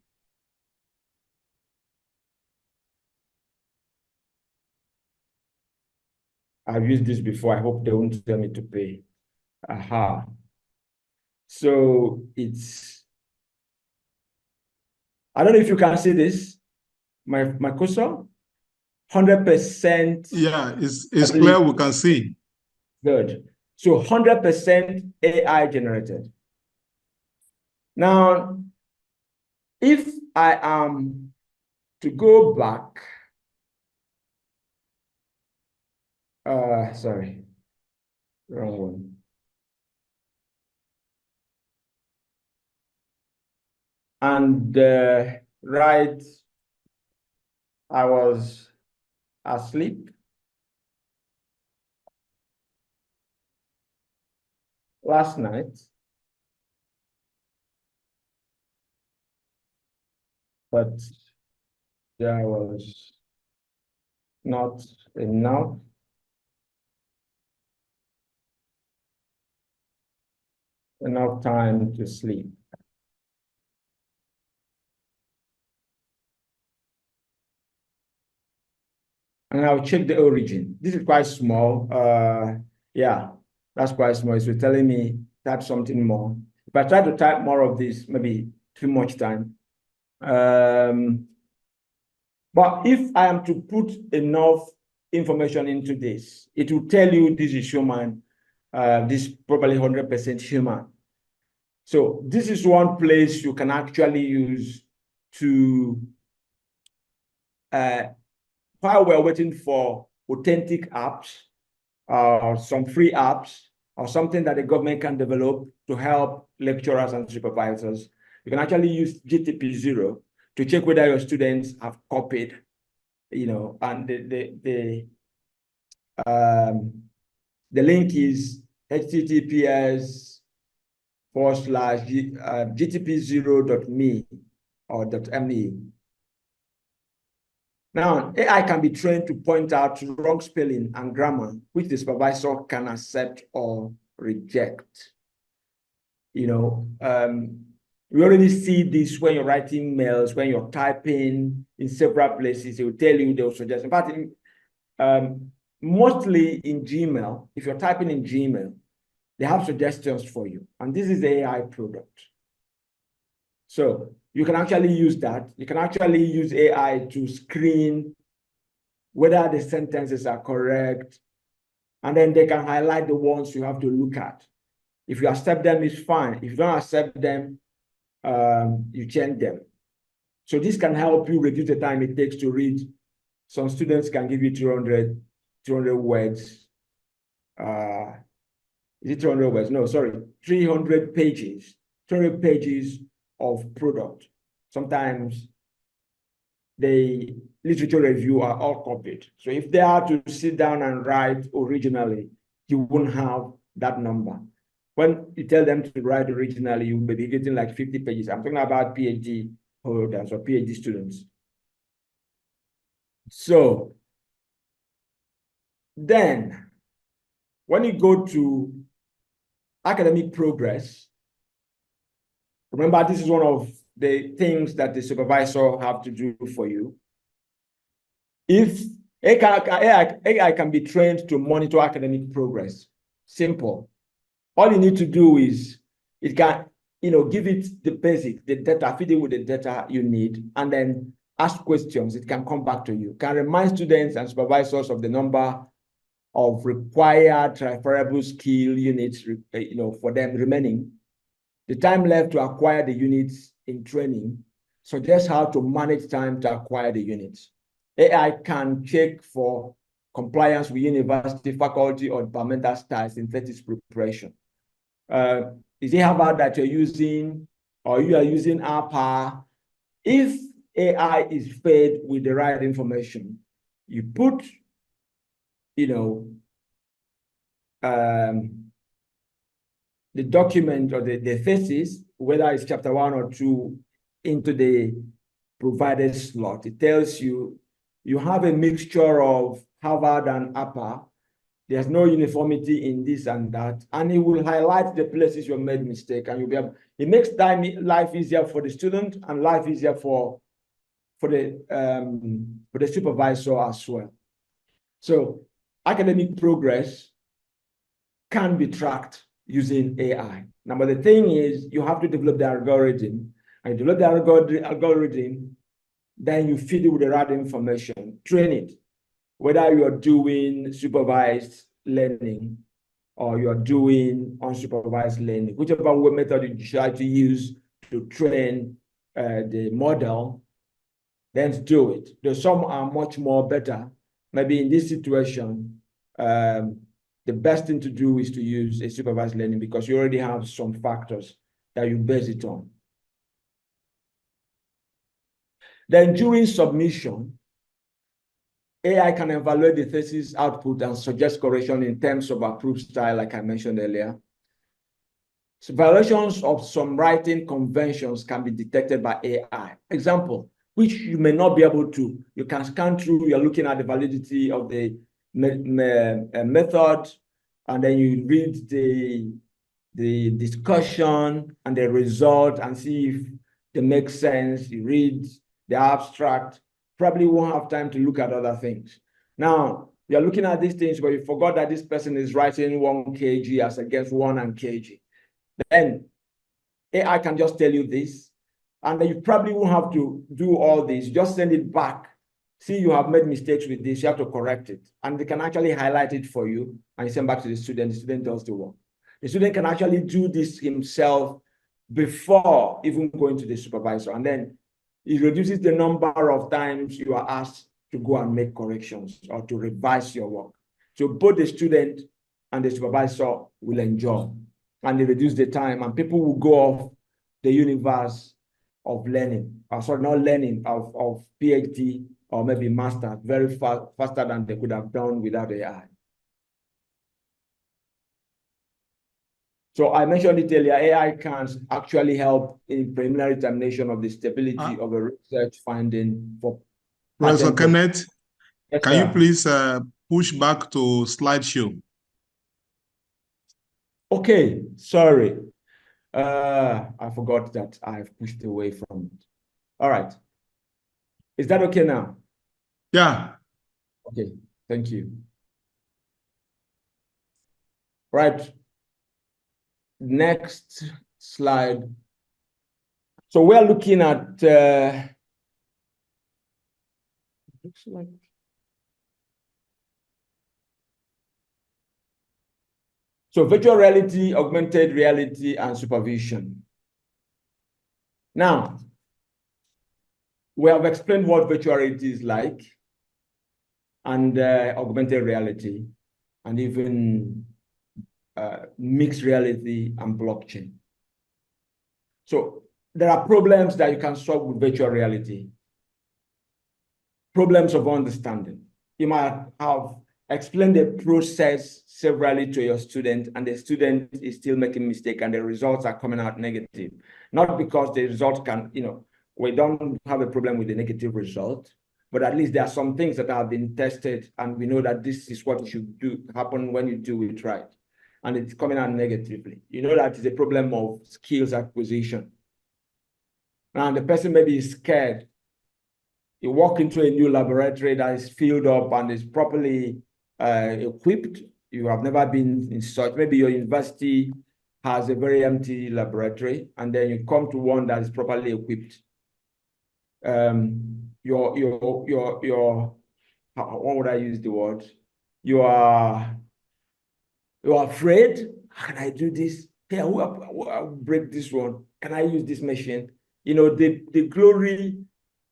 I've used this before. I hope they won't tell me to pay. Aha. So I don't know if you can see this, my cursor, 100%. Yeah, it's clear, we can see. Good. So 100% AI generated. Now, if I am to go back, sorry, wrong one. And right, I was asleep last night, but there was not enough time to sleep. and I'll check the origin. This is quite small. Yeah, that's quite small. It's telling me type something more. If I try to type more of this, maybe too much time. But if I am to put enough information into this, it will tell you this is human, this is probably 100% human. So this is one place you can actually use to, while we're waiting for authentic apps, some free apps, or something that the government can develop to help lecturers and supervisors, you can actually use GTP0 to check whether your students have copied, and the link is https://gtp0.me or .me. Now, AI can be trained to point out wrong spelling and grammar, which the supervisor can accept or reject. We already see this when you're writing mails, when you're typing in several places, it will tell you, they will suggest. In fact, mostly in Gmail, if you're typing in Gmail, they have suggestions for you. And this is the AI product. So you can actually use that. You can actually use AI to screen whether the sentences are correct. And then they can highlight the ones you have to look at. If you accept them, it's fine. If you don't accept them, you change them. So this can help you reduce the time it takes to read. Some students can give you 200 words. Is it 200 words? No, sorry, 300 pages. 300 pages of product. Sometimes the literature review are all copied. So if they are to sit down and write originally, you won't have that number. When you tell them to write originally, you may be getting like 50 pages. I'm talking about PhD holders or PhD students. So then, when you go to academic progress, remember, this is one of the things that the supervisor have to do for you. If AI can be trained to monitor academic progress, simple. All you need to do is it can, give it the basic, the data, feed it with the data you need, and then ask questions. It can come back to you. Can remind students and supervisors of the number of required transferable skill units, for them remaining, the time left to acquire the units in training, suggest how to manage time to acquire the units. AI can check for compliance with university, faculty, or departmental styles in thesis preparation. Is it Harvard that you're using, or you are using APA? If AI is fed with the right information, you put, the document or the thesis, whether it's chapter 1 or 2, into the provided slot. It tells you you have a mixture of Harvard and APA. There's no uniformity in this and that, and it will highlight the places you made mistake, and you'll be able. It makes life easier for the student and life easier for the supervisor as well. So academic progress can be tracked using AI. Now, but the thing is, you have to develop the algorithm, and develop the algorithm, then you feed it with the right information, train it. Whether you're doing supervised learning or you're doing unsupervised learning, whichever method you decide to use to train the model, then do it. Though some are much more better. Maybe in this situation, the best thing to do is to use a supervised learning because you already have some factors that you base it on. Then during submission, AI can evaluate the thesis output and suggest correction in terms of approved style, like I mentioned earlier. So violations of some writing conventions can be detected by AI. Example, which you may not be able to. You can scan through, you're looking at the validity of the method, and then you read the discussion and the result and see if they make sense. You read the abstract. Probably won't have time to look at other things. Now, you're looking at these things, but you forgot that this person is writing 1 kg as against 1 kg. Then AI can just tell you this, and then you probably won't have to do all this. Just send it back. See, you have made mistakes with this, you have to correct it. And they can actually highlight it for you and you send back to the student does the work. The student can actually do this himself before even going to the supervisor. And then it reduces the number of times you are asked to go and make corrections or to revise your work. So both the student and the supervisor will enjoy, and they reduce the time, and people will go off the universe of learning, sorry, not learning, of PhD or maybe master very faster than they could have done without AI. So I mentioned it earlier, AI can actually help in preliminary determination of the stability of a research finding for Professor Kenneth, yes, can you please push back to slideshow? Okay, sorry. I forgot that I've pushed away from it. All right. Is that okay now? Yeah. Okay, thank you. Right. Next slide. So we're looking at looks like so virtual reality, augmented reality, and supervision. Now, we have explained what virtual reality is like, and augmented reality, and even mixed reality and blockchain. So there are problems that you can solve with virtual reality. Problems of understanding. You might have explained the process severally to your student, and the student is still making mistakes, and the results are coming out negative. Not because the result can, we don't have a problem with the negative result, but at least there are some things that have been tested, and we know that this is what should happen when you do it right. And it's coming out negatively. You know that is a problem of skills acquisition. And the person maybe is scared. You walk into a new laboratory that is filled up and is properly equipped. You have never been in such. Maybe your university has a very empty laboratory, and then you come to one that is properly equipped. What would I use the word? You're afraid. How can I do this? Hey, I'll break this one. Can I use this machine? The glory,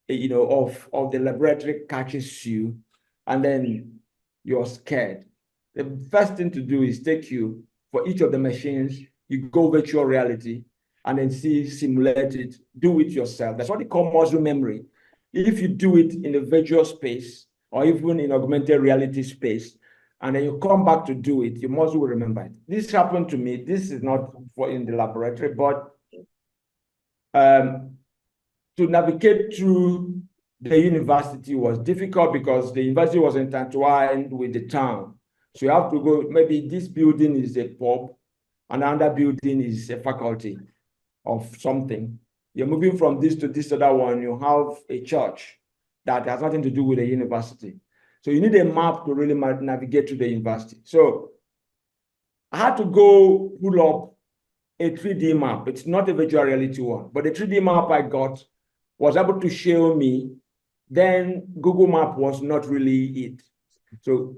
of the laboratory catches you, and then you're scared. The first thing to do is take you for each of the machines, you go virtual reality, and then simulate it, do it yourself. That's what they call muscle memory. If you do it in a virtual space or even in augmented reality space, and then you come back to do it, your muscle will remember it. This happened to me. This is not in the laboratory, but to navigate through the university was difficult because the university was intertwined with the town. So you have to go, maybe this building is a pub, and another building is a faculty of something. You're moving from this to this other one, you have a church that has nothing to do with the university. So you need a map to really navigate to the university. So I had to go pull up a 3D map. It's not a virtual reality one, but the 3D map I got was able to show me. Then Google Map was not really it. So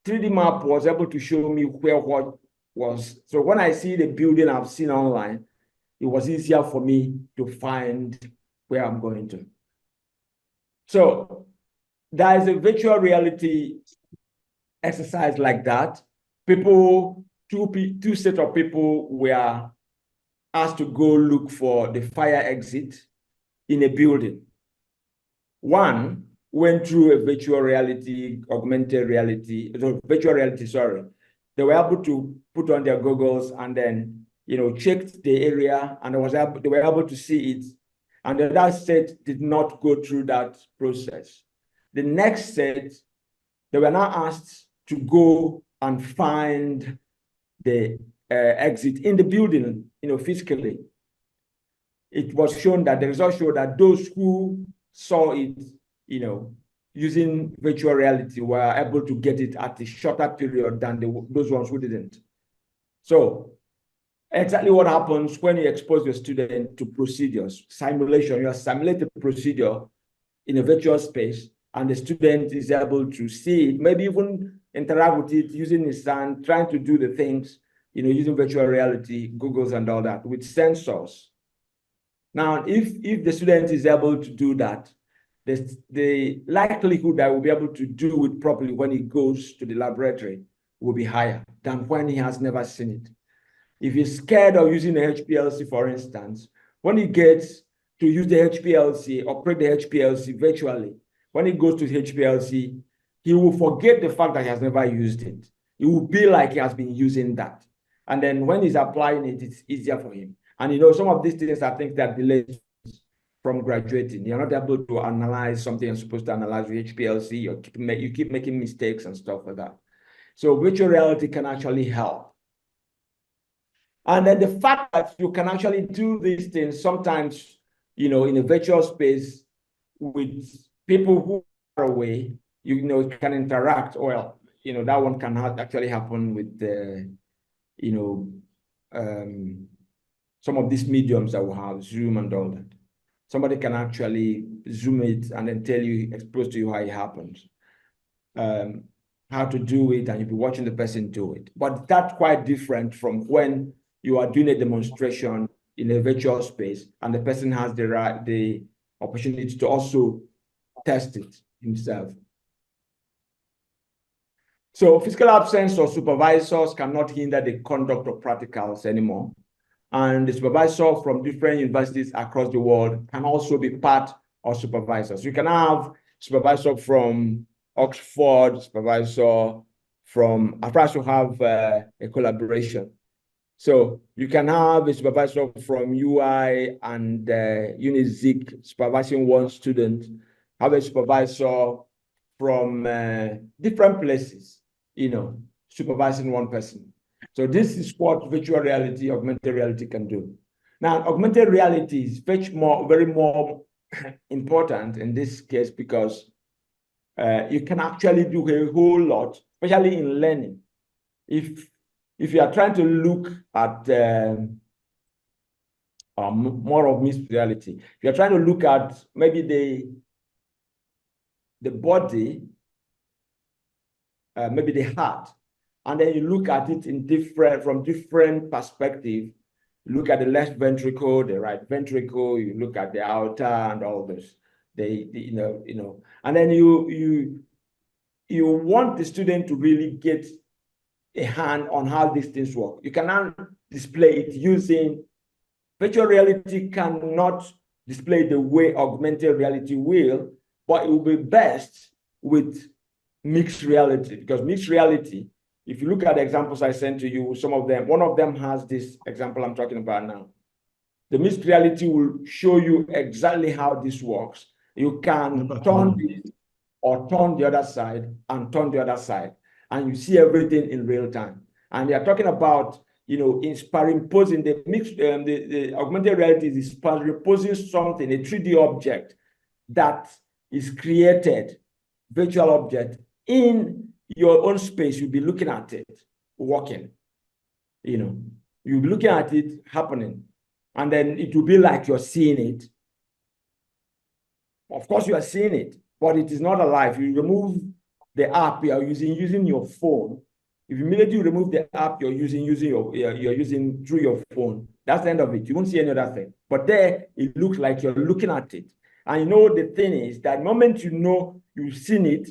3D map was able to show me where what was. So when I see the building I've seen online, it was easier for me to find where I'm going to. So there is a virtual reality exercise like that. Two sets of people were asked to go look for the fire exit in a building. One went through a virtual reality, augmented reality, virtual reality, sorry. They were able to put on their goggles and then, checked the area, and they were able to see it. And the last set did not go through that process. The next set, they were now asked to go and find the exit in the building, physically. It was shown that the results showed that those who saw it, using virtual reality were able to get it at a shorter period than those ones who didn't. So exactly what happens when you expose your student to procedures, simulation, you simulate the procedure in a virtual space, and the student is able to see it, maybe even interact with it using his hand, trying to do the things, using virtual reality, Googles and all that, with sensors. Now, if the student is able to do that, the likelihood that we'll be able to do it properly when he goes to the laboratory will be higher than when he has never seen it. If he's scared of using the HPLC, for instance, when he gets to use the HPLC, operate the HPLC virtually, when he goes to the HPLC, he will forget the fact that he has never used it. It will be like he has been using that. And then when he's applying it, it's easier for him. And some of these things are things that delay from graduating. You're not able to analyze something you're supposed to analyze with HPLC. You keep making mistakes and stuff like that. So virtual reality can actually help. And then the fact that you can actually do these things sometimes, in a virtual space with people who are away, you can interact. Well, that one can actually happen with some of these mediums that we have, Zoom and all that. Somebody can actually Zoom it and then expose to you how it happens, how to do it, and you'll be watching the person do it. But that's quite different from when you are doing a demonstration in a virtual space and the person has the opportunity to also test it himself. So physical absence or supervisors cannot hinder the conduct of practicals anymore. And the supervisor from different universities across the world can also be part of supervisors. You can have supervisor from Oxford, supervisor from, I try to have a collaboration. So you can have a supervisor from UI and Unizik supervising one student, have a supervisor from different places, supervising one person. So this is what virtual reality, augmented reality can do. Now, augmented reality is very more important in this case because you can actually do a whole lot, especially in learning. If you are trying to look at more of mixed reality, if you're trying to look at maybe the body, maybe the heart, and then you look at it from different perspectives. You look at the left ventricle, the right ventricle, you look at the aorta and all this. And then you want the student to really get a hand on how these things work. You cannot display it using virtual reality, cannot display the way augmented reality will, but it will be best with mixed reality, because mixed reality, if you look at the examples I sent to you, one of them has this example I'm talking about now. The mixed reality will show you exactly how this works. You can turn this or turn the other side and turn the other side, and you see everything in real time. And they are talking about, superimposing the augmented reality is superimposing something, a 3D object that is created, virtual object, in your own space. You'll be looking at it working, you'll be looking at it happening, and then it will be like you're seeing it. Of course, you are seeing it, but it is not alive. You remove the app you are using your phone. If you immediately remove the app you're using through your phone, that's the end of it. You won't see any other thing. But there, it looks like you're looking at it. And the thing is that the moment you've seen it,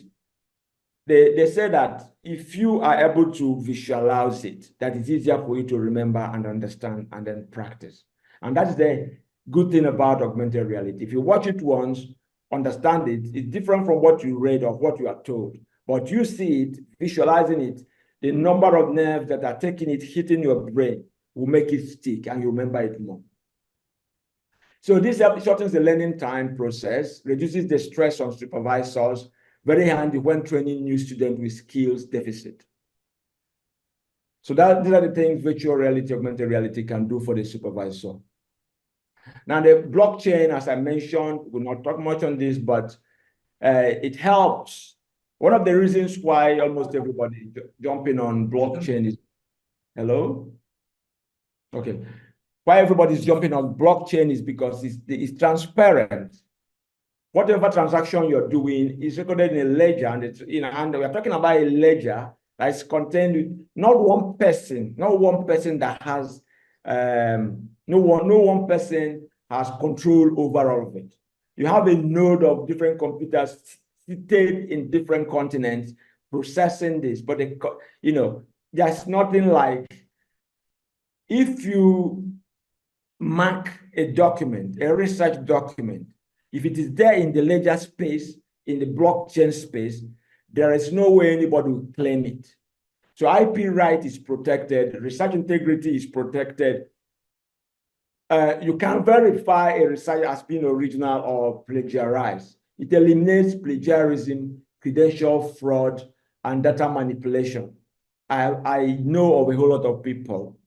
they say that if you are able to visualize it, that it's easier for you to remember and understand and then practice. And that's the good thing about augmented reality. If you watch it once, understand it, it's different from what you read or what you are told. But you see it, visualizing it, the number of nerves that are taking it, hitting your brain, will make it stick and you remember it more. So this shortens the learning time process, reduces the stress on supervisors, very handy when training new students with skills deficit. So these are the things virtual reality, augmented reality can do for the supervisor. Now the blockchain, as I mentioned, we'll not talk much on this, but It helps. One of the reasons why almost everybody jumping on blockchain is, hello? Okay. Why everybody's jumping on blockchain is because it's transparent. Whatever transaction you're doing is recorded in a ledger, and it's, you know, and we're talking about a ledger that is contained with not one person that has no one person has control over all of it. You have a node of different computers seated in different continents processing this, but you know, there's nothing like if you mark a document, a research document, if it is there in the ledger space, in the blockchain space, there is no way anybody will claim it. So IP right is protected, research integrity is protected. You can verify a research as being original or plagiarized. It eliminates plagiarism, credential fraud, and data manipulation. I know of a whole lot of people,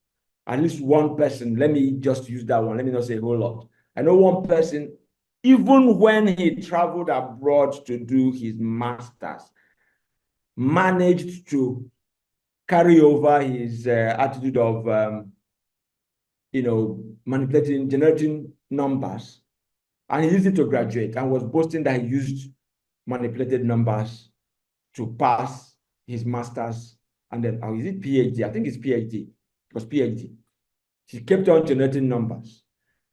at least one person, let me just use that one, let me not say a whole lot. I know one person, even when he traveled abroad to do his master's, managed to carry over his attitude of, you know, manipulating, generating numbers, and he used it to graduate and was boasting that he used manipulated numbers to pass his master's, and then, is it PhD? I think it's PhD. It was PhD. He kept on generating numbers.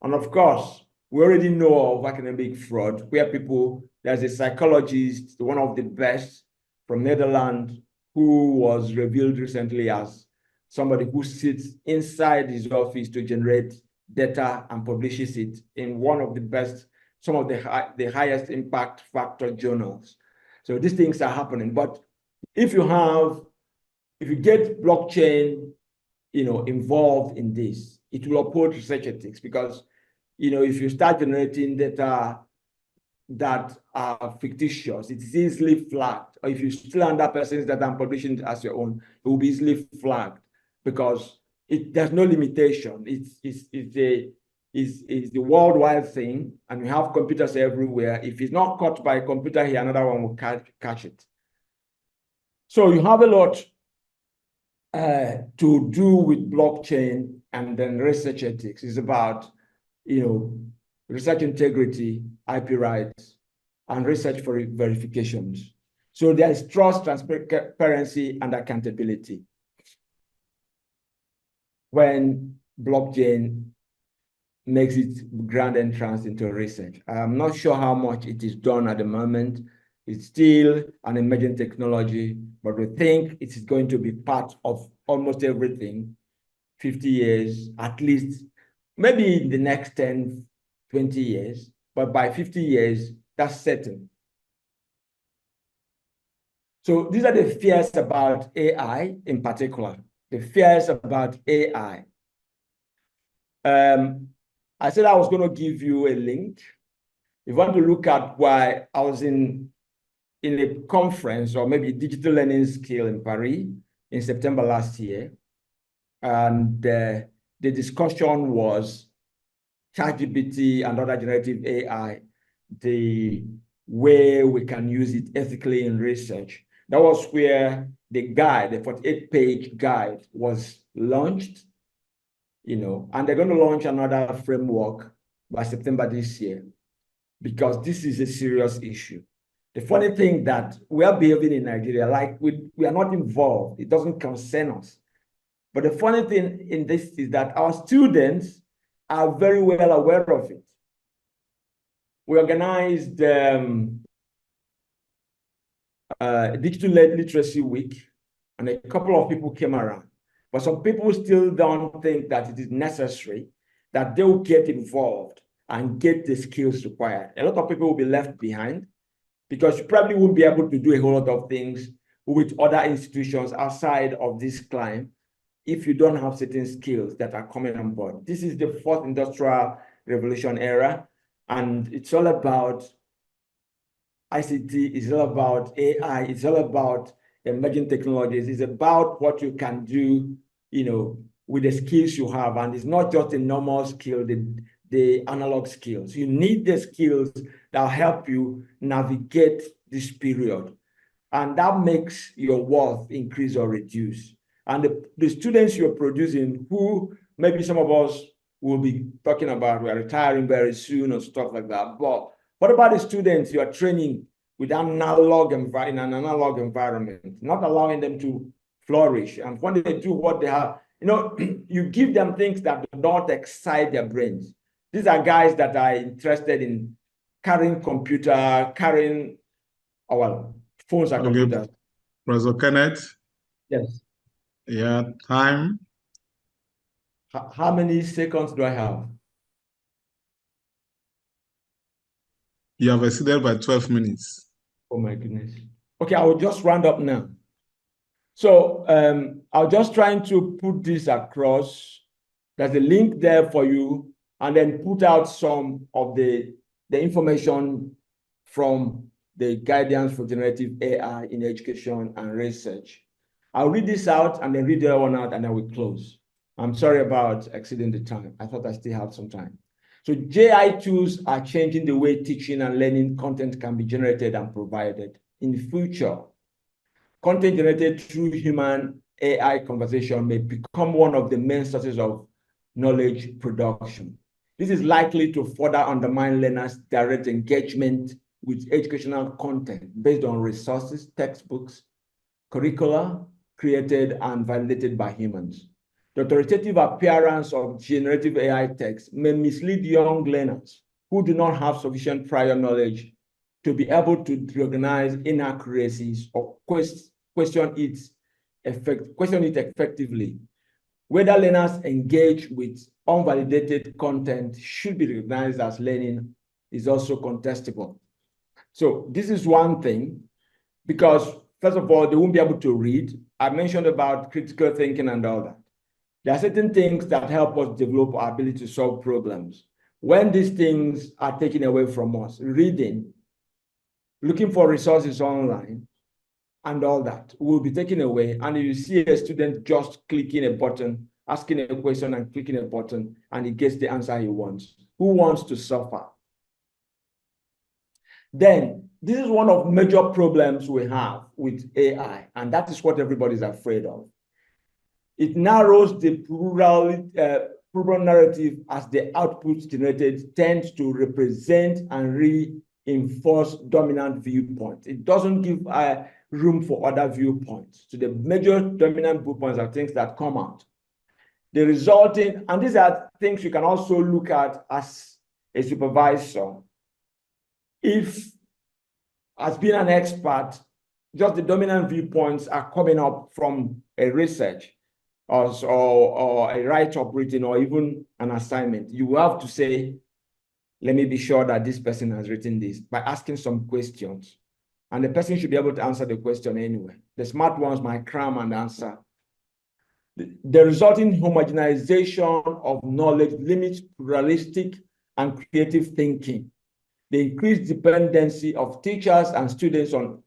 And of course, we already know of academic fraud, where people, there's a psychologist, one of the best from Netherlands, who was revealed recently as somebody who sits inside his office to generate data and publishes it in one of the best, some of the highest impact factor journals. So these things are happening. But if you get blockchain, you know, involved in this, it will uphold research ethics, because, you know, if you start generating data that are fictitious, it's easily flagged. Or if you steal another person's data and publishing it as your own, it will be easily flagged, because there's no limitation. It's the worldwide thing, and we have computers everywhere. If it's not caught by a computer here, another one will catch it. So you have a lot to do with blockchain, and then research ethics is about, you know, research integrity, IP rights, and research for verifications. So there is trust, transparency, and accountability when blockchain makes its grand entrance into research. I'm not sure how much it is done at the moment. It's still an emerging technology, but we think it is going to be part of almost everything, 50 years, at least, maybe in the next 10, 20 years, but by 50 years, that's certain. So these are the fears about AI in particular, the fears about AI. I said I was going to give you a link. If you want to look at why I was in a conference, or maybe digital learning skill in Paris in September last year. And the discussion was ChatGPT and other generative AI, the way we can use it ethically in research. That was where the guide, the 48-page guide, was launched, you know, and they're going to launch another framework by September this year, because this is a serious issue. The funny thing that we are behaving in Nigeria, like we are not involved, it doesn't concern us. But the funny thing in this is that our students are very well aware of it. We organized Digital Literacy Week, and a couple of people came around. But some people still don't think that it is necessary that they will get involved and get the skills required. A lot of people will be left behind, because you probably won't be able to do a whole lot of things with other institutions outside of this climb if you don't have certain skills that are coming on board. This is the fourth industrial revolution era, and it's all about ICT, it's all about AI, it's all about emerging technologies, it's about what you can do, you know, with the skills you have. And it's not just a normal skill, the the analog skills. You need the skills that help you navigate this period. And that makes your worth increase or reduce. And the students you're producing, who maybe some of us will be talking about, we're retiring very soon or stuff like that. But what about the students you are training with in an analog environment, not allowing them to flourish? And when they do what they have, you give them things that do not excite their brains. These are guys that are interested in carrying phones are computers. Professor Kenneth? Yes. Yeah, time. How many seconds do I have? You have exceeded by 12 minutes. Oh my goodness. Okay, I will just round up now. So I was just trying to put this across. There's a link there for you, and then put out some of the information from the guidance for generative AI in education and research. I'll read this out and then read the other one out, and then we close. I'm sorry about exceeding the time. I thought I still have some time. So AI tools are changing the way teaching and learning content can be generated and provided. In the future, content generated through human AI conversation may become one of the main sources of knowledge production. This is likely to further undermine learners' direct engagement with educational content based on resources, textbooks, curricula created and validated by humans. The authoritative appearance of generative AI text may mislead young learners who do not have sufficient prior knowledge to be able to recognize inaccuracies or question it effectively. Whether learners engage with unvalidated content should be recognized as learning is also contestable. So this is one thing, because first of all, they won't be able to read. I mentioned about critical thinking and all that. There are certain things that help us develop our ability to solve problems. When these things are taken away from us, reading, looking for resources online, and all that will be taken away. And you see a student just clicking a button, asking a question and clicking a button, and he gets the answer he wants. Who wants to suffer? Then, this is one of major problems we have with AI, and that is what everybody's afraid of. It narrows the plural narrative as the outputs generated tend to represent and reinforce dominant viewpoints. It doesn't give room for other viewpoints. So the major dominant viewpoints are things that come out. The resulting, and these are things you can also look at as a supervisor. If, as being an expert, just the dominant viewpoints are coming up from a research or a write-up written or even an assignment, you have to say, let me be sure that this person has written this by asking some questions. And the person should be able to answer the question anyway. The smart ones might cram and answer. The resulting homogenization of knowledge limits pluralistic and creative thinking. The increased dependency of teachers and students on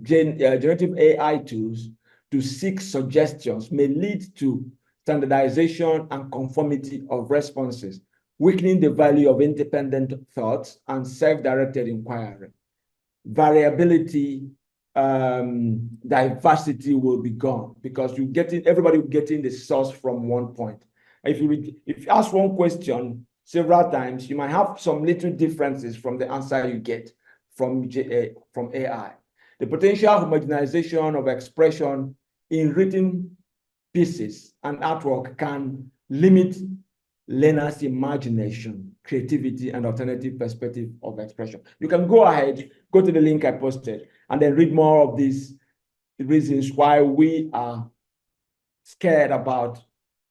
generative AI tools to seek suggestions may lead to standardization and conformity of responses, weakening the value of independent thoughts and self-directed inquiry. Variability, diversity will be gone because everybody will get in the source from one point. If you ask one question several times, you might have some little differences from the answer you get from AI. The potential homogenization of expression in written pieces and artwork can limit learners' imagination, creativity, and alternative perspective of expression. You can go ahead, go to the link I posted, and then read more of these reasons why we are scared about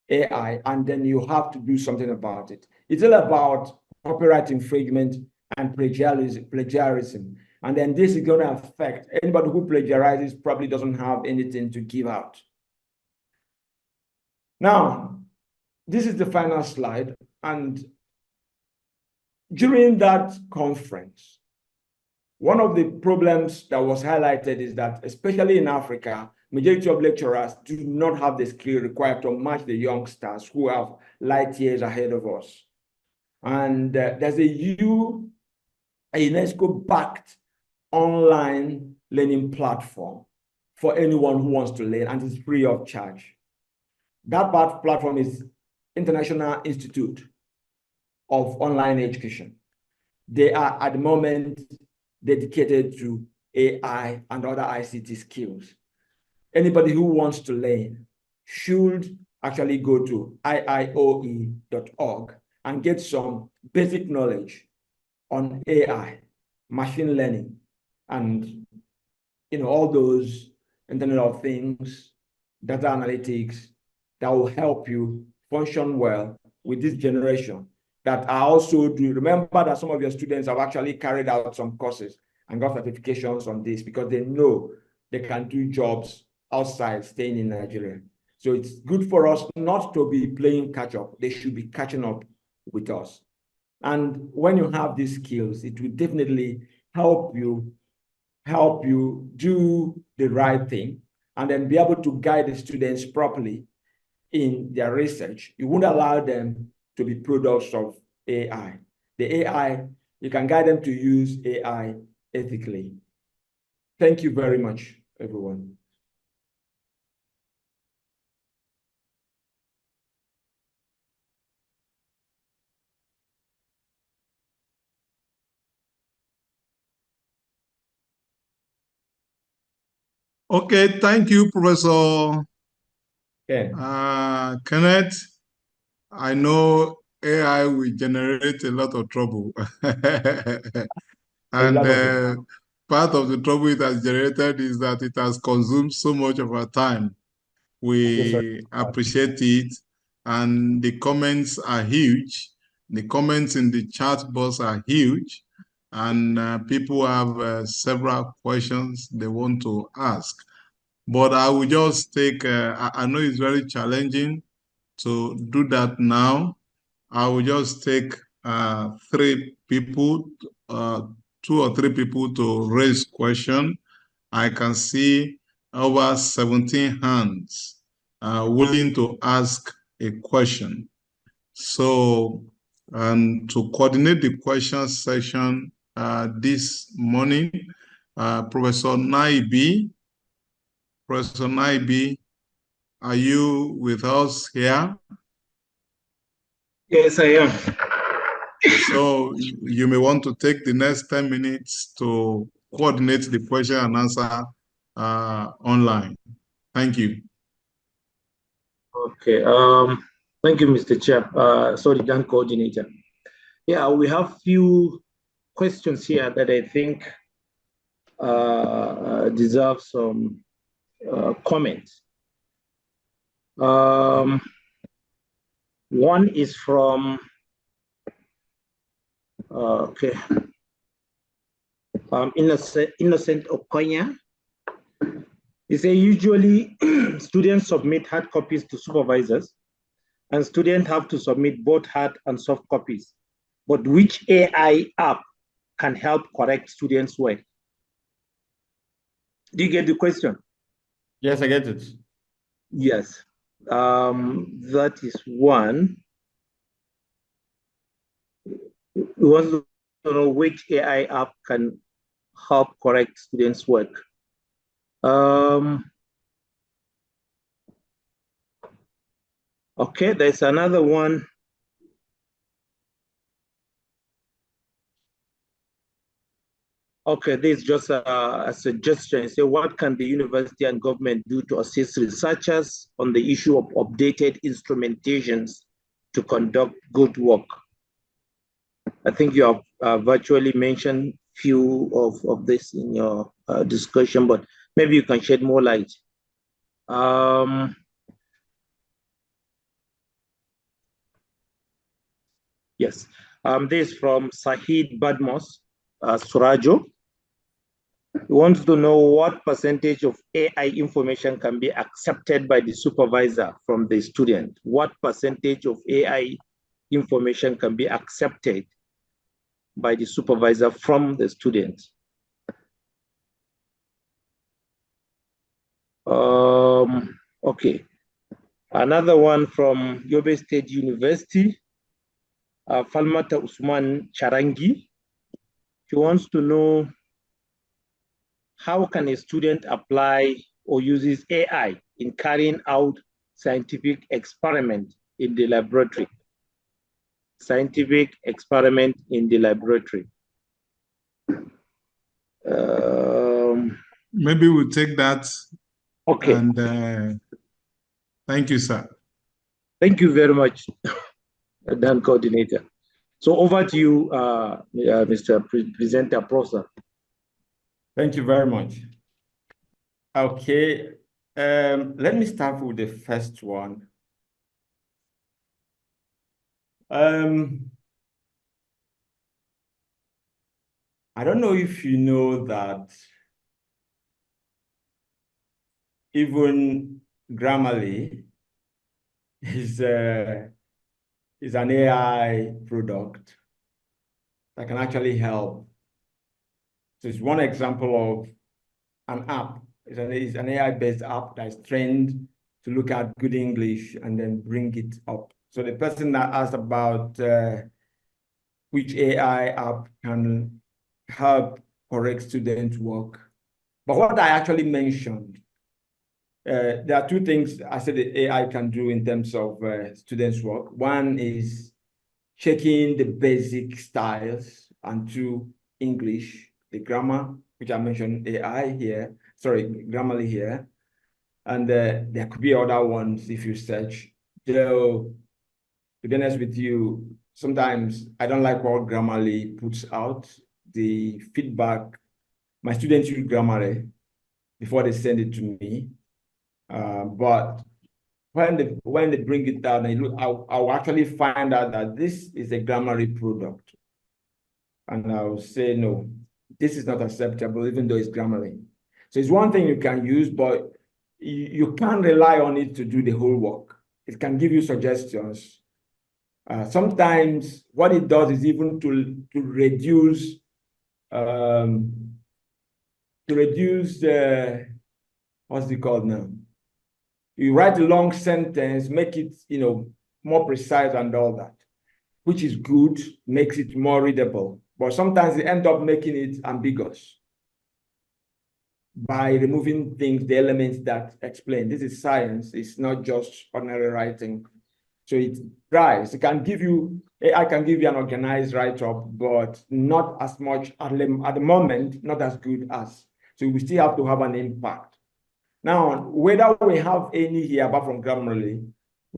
AI, and then you have to do something about it. It's all about copyright infringement and plagiarism. And then this is going to affect anybody who plagiarizes probably doesn't have anything to give out. Now, this is the final slide. And during that conference, one of the problems that was highlighted is that, especially in Africa, majority of lecturers do not have the skill required to match the youngsters who have light years ahead of us. And there's a UNESCO-backed online learning platform for anyone who wants to learn, and it's free of charge. That platform is International Institute of Online Education. They are at the moment dedicated to AI and other ICT skills. Anybody who wants to learn should actually go to iioe.org and get some basic knowledge on AI, machine learning, and all those Internet of Things, data analytics that will help you function well with this generation that are also doing. Remember that some of your students have actually carried out some courses and got certifications on this because they know they can do jobs outside staying in Nigeria. So it's good for us not to be playing catch up. They should be catching up with us. And when you have these skills, it will definitely help you do the right thing and then be able to guide the students properly in their research. You won't allow them to be products of AI. The AI, you can guide them to use AI ethically. Thank you very much, everyone. Okay, thank you, Professor Kenneth. I know AI will generate a lot of trouble. And part of the trouble it has generated is that it has consumed so much of our time. We appreciate it. And the comments are huge. The comments in the chat box are huge. And people have several questions they want to ask. But I will just take, I know it's very challenging to do that now. I will just take 3 people, 2 or 3 people to raise question. I can see over 17 hands willing to ask a question. So to coordinate the question session this morning, Professor Naibi, are you with us here? Yes, I am. So you may want to take the next 10 minutes to coordinate the question and answer online. Thank you. Okay. Thank you, Mr. Chair. Sorry, Dan Coordinator. Yeah, we have few questions here that I think deserve some comments. One is from Innocent Okonya. He says usually students submit hard copies to supervisors, and students have to submit both hard and soft copies. But which AI app can help correct students' work? Do you get the question? Yes, I get it. Yes, that is one. We want to know which AI app can help correct students' work. Okay, there's another one. Okay, this is just a suggestion. So what can the university and government do to assist researchers on the issue of updated instrumentations to conduct good work? I think you have virtually mentioned few of this in your discussion, but maybe you can shed more light. Yes, this is from Sahid Badmos Surajo. He wants to know what percentage of AI information can be accepted by the supervisor from the student. What percentage of AI information can be accepted by the supervisor from the student? Okay. Another one from Yobe State University. Falmata Usman Charangi. She wants to know, how can a student apply or uses AI in carrying out scientific experiment in the laboratory? Scientific experiment in the laboratory. Maybe we'll take that. Okay. And thank you, sir. Thank you very much, Dan Coordinator. So over to you, Mr. Presenter, Prof. Thank you very much. Okay, let me start with the first one. I don't know if you know that even Grammarly is an AI product that can actually help. So it's one example of an app. It's an AI-based app that's trained to look at good English and then bring it up. So the person that asked about which AI app can help correct student work. But what I actually mentioned, there are two things I said the AI can do in terms of students' work. One is checking the basic styles, and two, English, the grammar, which I mentioned AI here, sorry, Grammarly here. And there could be other ones if you search. Though, to be honest with you, sometimes I don't like what Grammarly puts out. The feedback, my students use Grammarly before they send it to me. But when they bring it down, I'll actually find out that this is a Grammarly product. And I'll say, no, this is not acceptable, even though it's Grammarly. So it's one thing you can use, but you can't rely on it to do the whole work. It can give you suggestions. Sometimes what it does is even to reduce what's it called now? You write a long sentence, make it, more precise and all that, which is good, makes it more readable. But sometimes they end up making it ambiguous by removing things, the elements that explain. This is science. It's not just ordinary writing. So it tries. I can give you an organized write-up, but not as much at the moment, not as good as. So we still have to have an impact. Now, whether we have any here apart from Grammarly,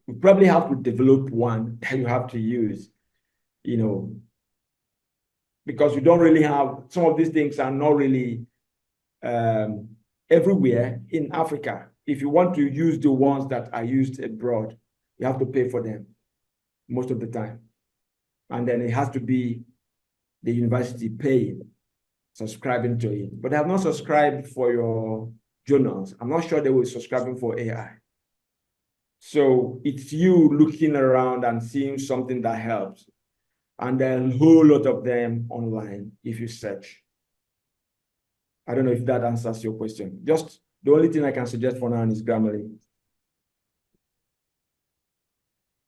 we probably have to develop one that you have to use, because you don't really have, some of these things are not really everywhere in Africa. If you want to use the ones that are used abroad, you have to pay for them most of the time. And then it has to be the university paying, subscribing to it. But they have not subscribed for your journals. I'm not sure they will be subscribing for AI. So it's you looking around and seeing something that helps. And then a whole lot of them online if you search. I don't know if that answers your question. Just the only thing I can suggest for now is Grammarly.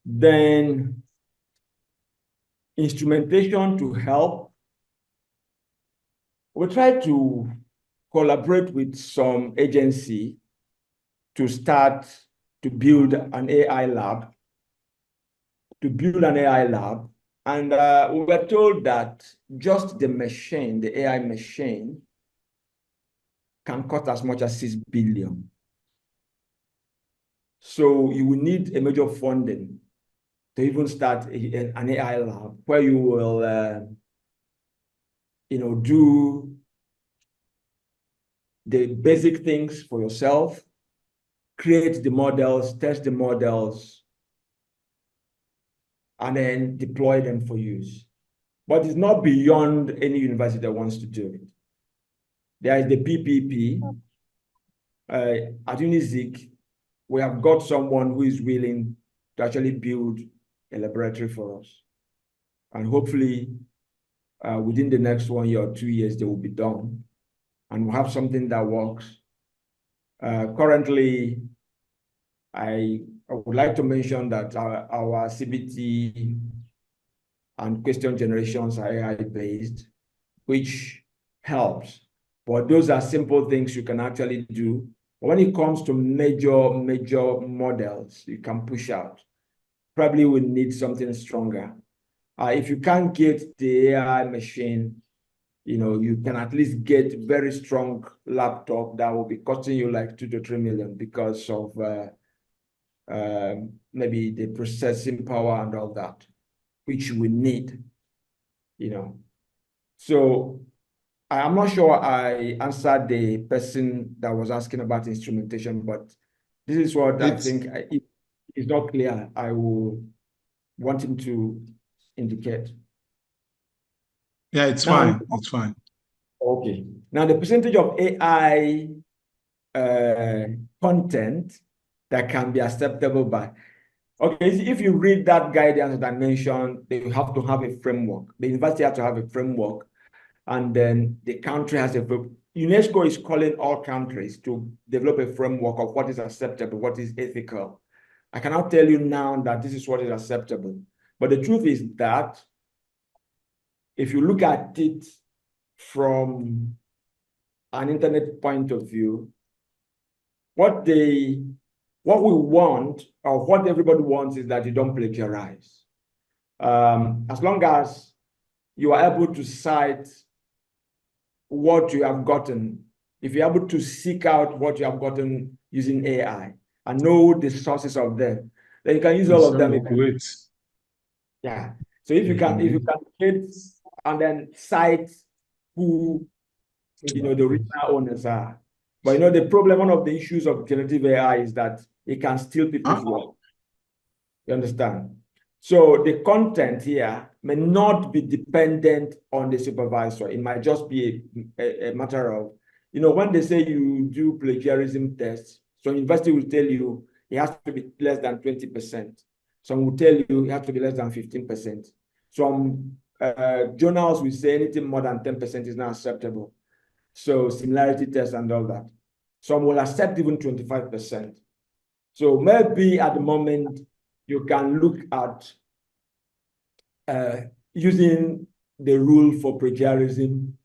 Then instrumentation to help. We try to collaborate with some agency to start to build an AI lab. And we were told that just the machine, the AI machine, can cost as much as 6 billion. So you will need a major funding to even start an AI lab where you will, do the basic things for yourself, create the models, test the models, and then deploy them for use. But it's not beyond any university that wants to do it. There is the PPP. At UNIZIK, we have got someone who is willing to actually build a laboratory for us. And hopefully, within the next 1 year or 2 years, they will be done. And we'll have something that works. Currently, I would like to mention that our CBT and question generations are AI-based, which helps. But those are simple things you can actually do. But when it comes to major models you can push out, probably would need something stronger. If you can't get the AI machine, you can at least get very strong laptop that will be costing you like 2 to 3 million because of maybe the processing power and all that, which we need, So I'm not sure I answered the person that was asking about instrumentation, but this is what I think is not clear. I will want him to indicate. Yeah, it's fine. It's fine. Okay. Now, the percentage of AI content that can be acceptable by. Okay, if you read that guidance that I mentioned, they have to have a framework. The university has to have a framework, and then the country has a UNESCO is calling all countries to develop a framework of what is acceptable, what is ethical. I cannot tell you now that this is what is acceptable, but the truth is that if you look at it from an internet point of view, what we want, or what everybody wants, is that you don't plagiarize. As long as you are able to cite what you have gotten, if you're able to seek out what you have gotten using AI and know the sources of them, then you can use all of them. Yeah. So if you can get and then cite who the original owners are. But the problem, one of the issues of generative AI is that it can steal people's work. You understand? So the content here may not be dependent on the supervisor. It might just be a matter of, when they say you do plagiarism tests, so university will tell you it has to be less than 20%. Some will tell you it has to be less than 15%. Some journals will say anything more than 10% is not acceptable. So similarity tests and all that. Some will accept even 25%. So maybe at the moment, you can look at using the rule for plagiarism,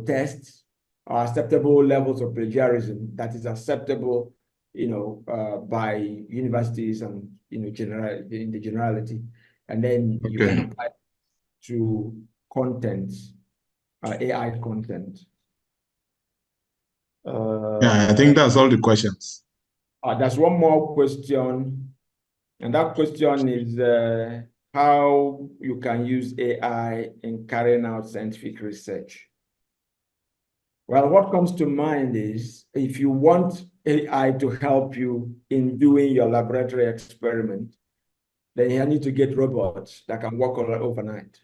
tests or acceptable levels of plagiarism that is acceptable, by universities and, in the generality. And then you can apply to content, AI content. Yeah, I think that's all the questions. There's one more question, and that question is how you can use AI in carrying out scientific research. Well, what comes to mind is if you want AI to help you in doing your laboratory experiment, then you need to get robots that can work overnight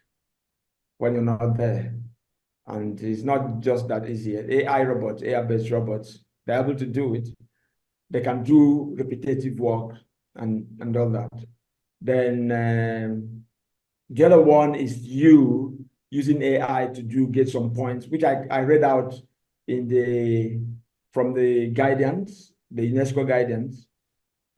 when you're not there. And it's not just that easy. AI robots, AI-based robots, they're able to do it. They can do repetitive work and all that. Then the other one is you using AI to get some points, which I read out from the guidance, the UNESCO guidance.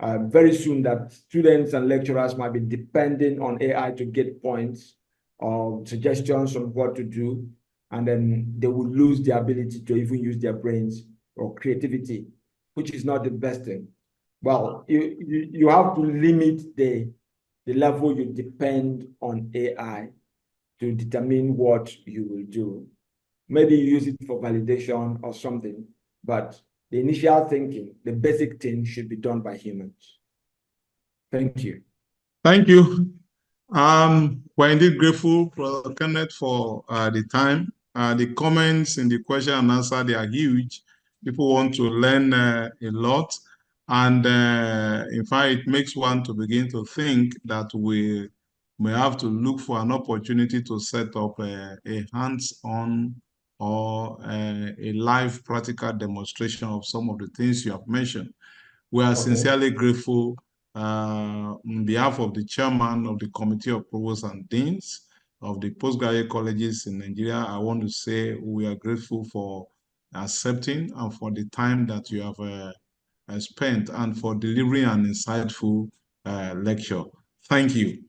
Very soon that students and lecturers might be depending on AI to get points or suggestions on what to do, and then they will lose the ability to even use their brains or creativity, which is not the best thing. Well, you have to limit the level you depend on AI to determine what you will do. Maybe you use it for validation or something, but the initial thinking, the basic thing should be done by humans. Thank you. Thank you. We're indeed grateful, Brother Kenneth, for the time. The comments in the question and answer, they are huge. People want to learn a lot. And in fact, it makes one to begin to think that we may have to look for an opportunity to set up a hands-on or a live practical demonstration of some of the things you have mentioned. We are sincerely grateful on behalf of the chairman of the Committee of Provosts and Deans of the postgraduate colleges in Nigeria. I want to say we are grateful for accepting and for the time that you have spent and for delivering an insightful lecture. Thank you.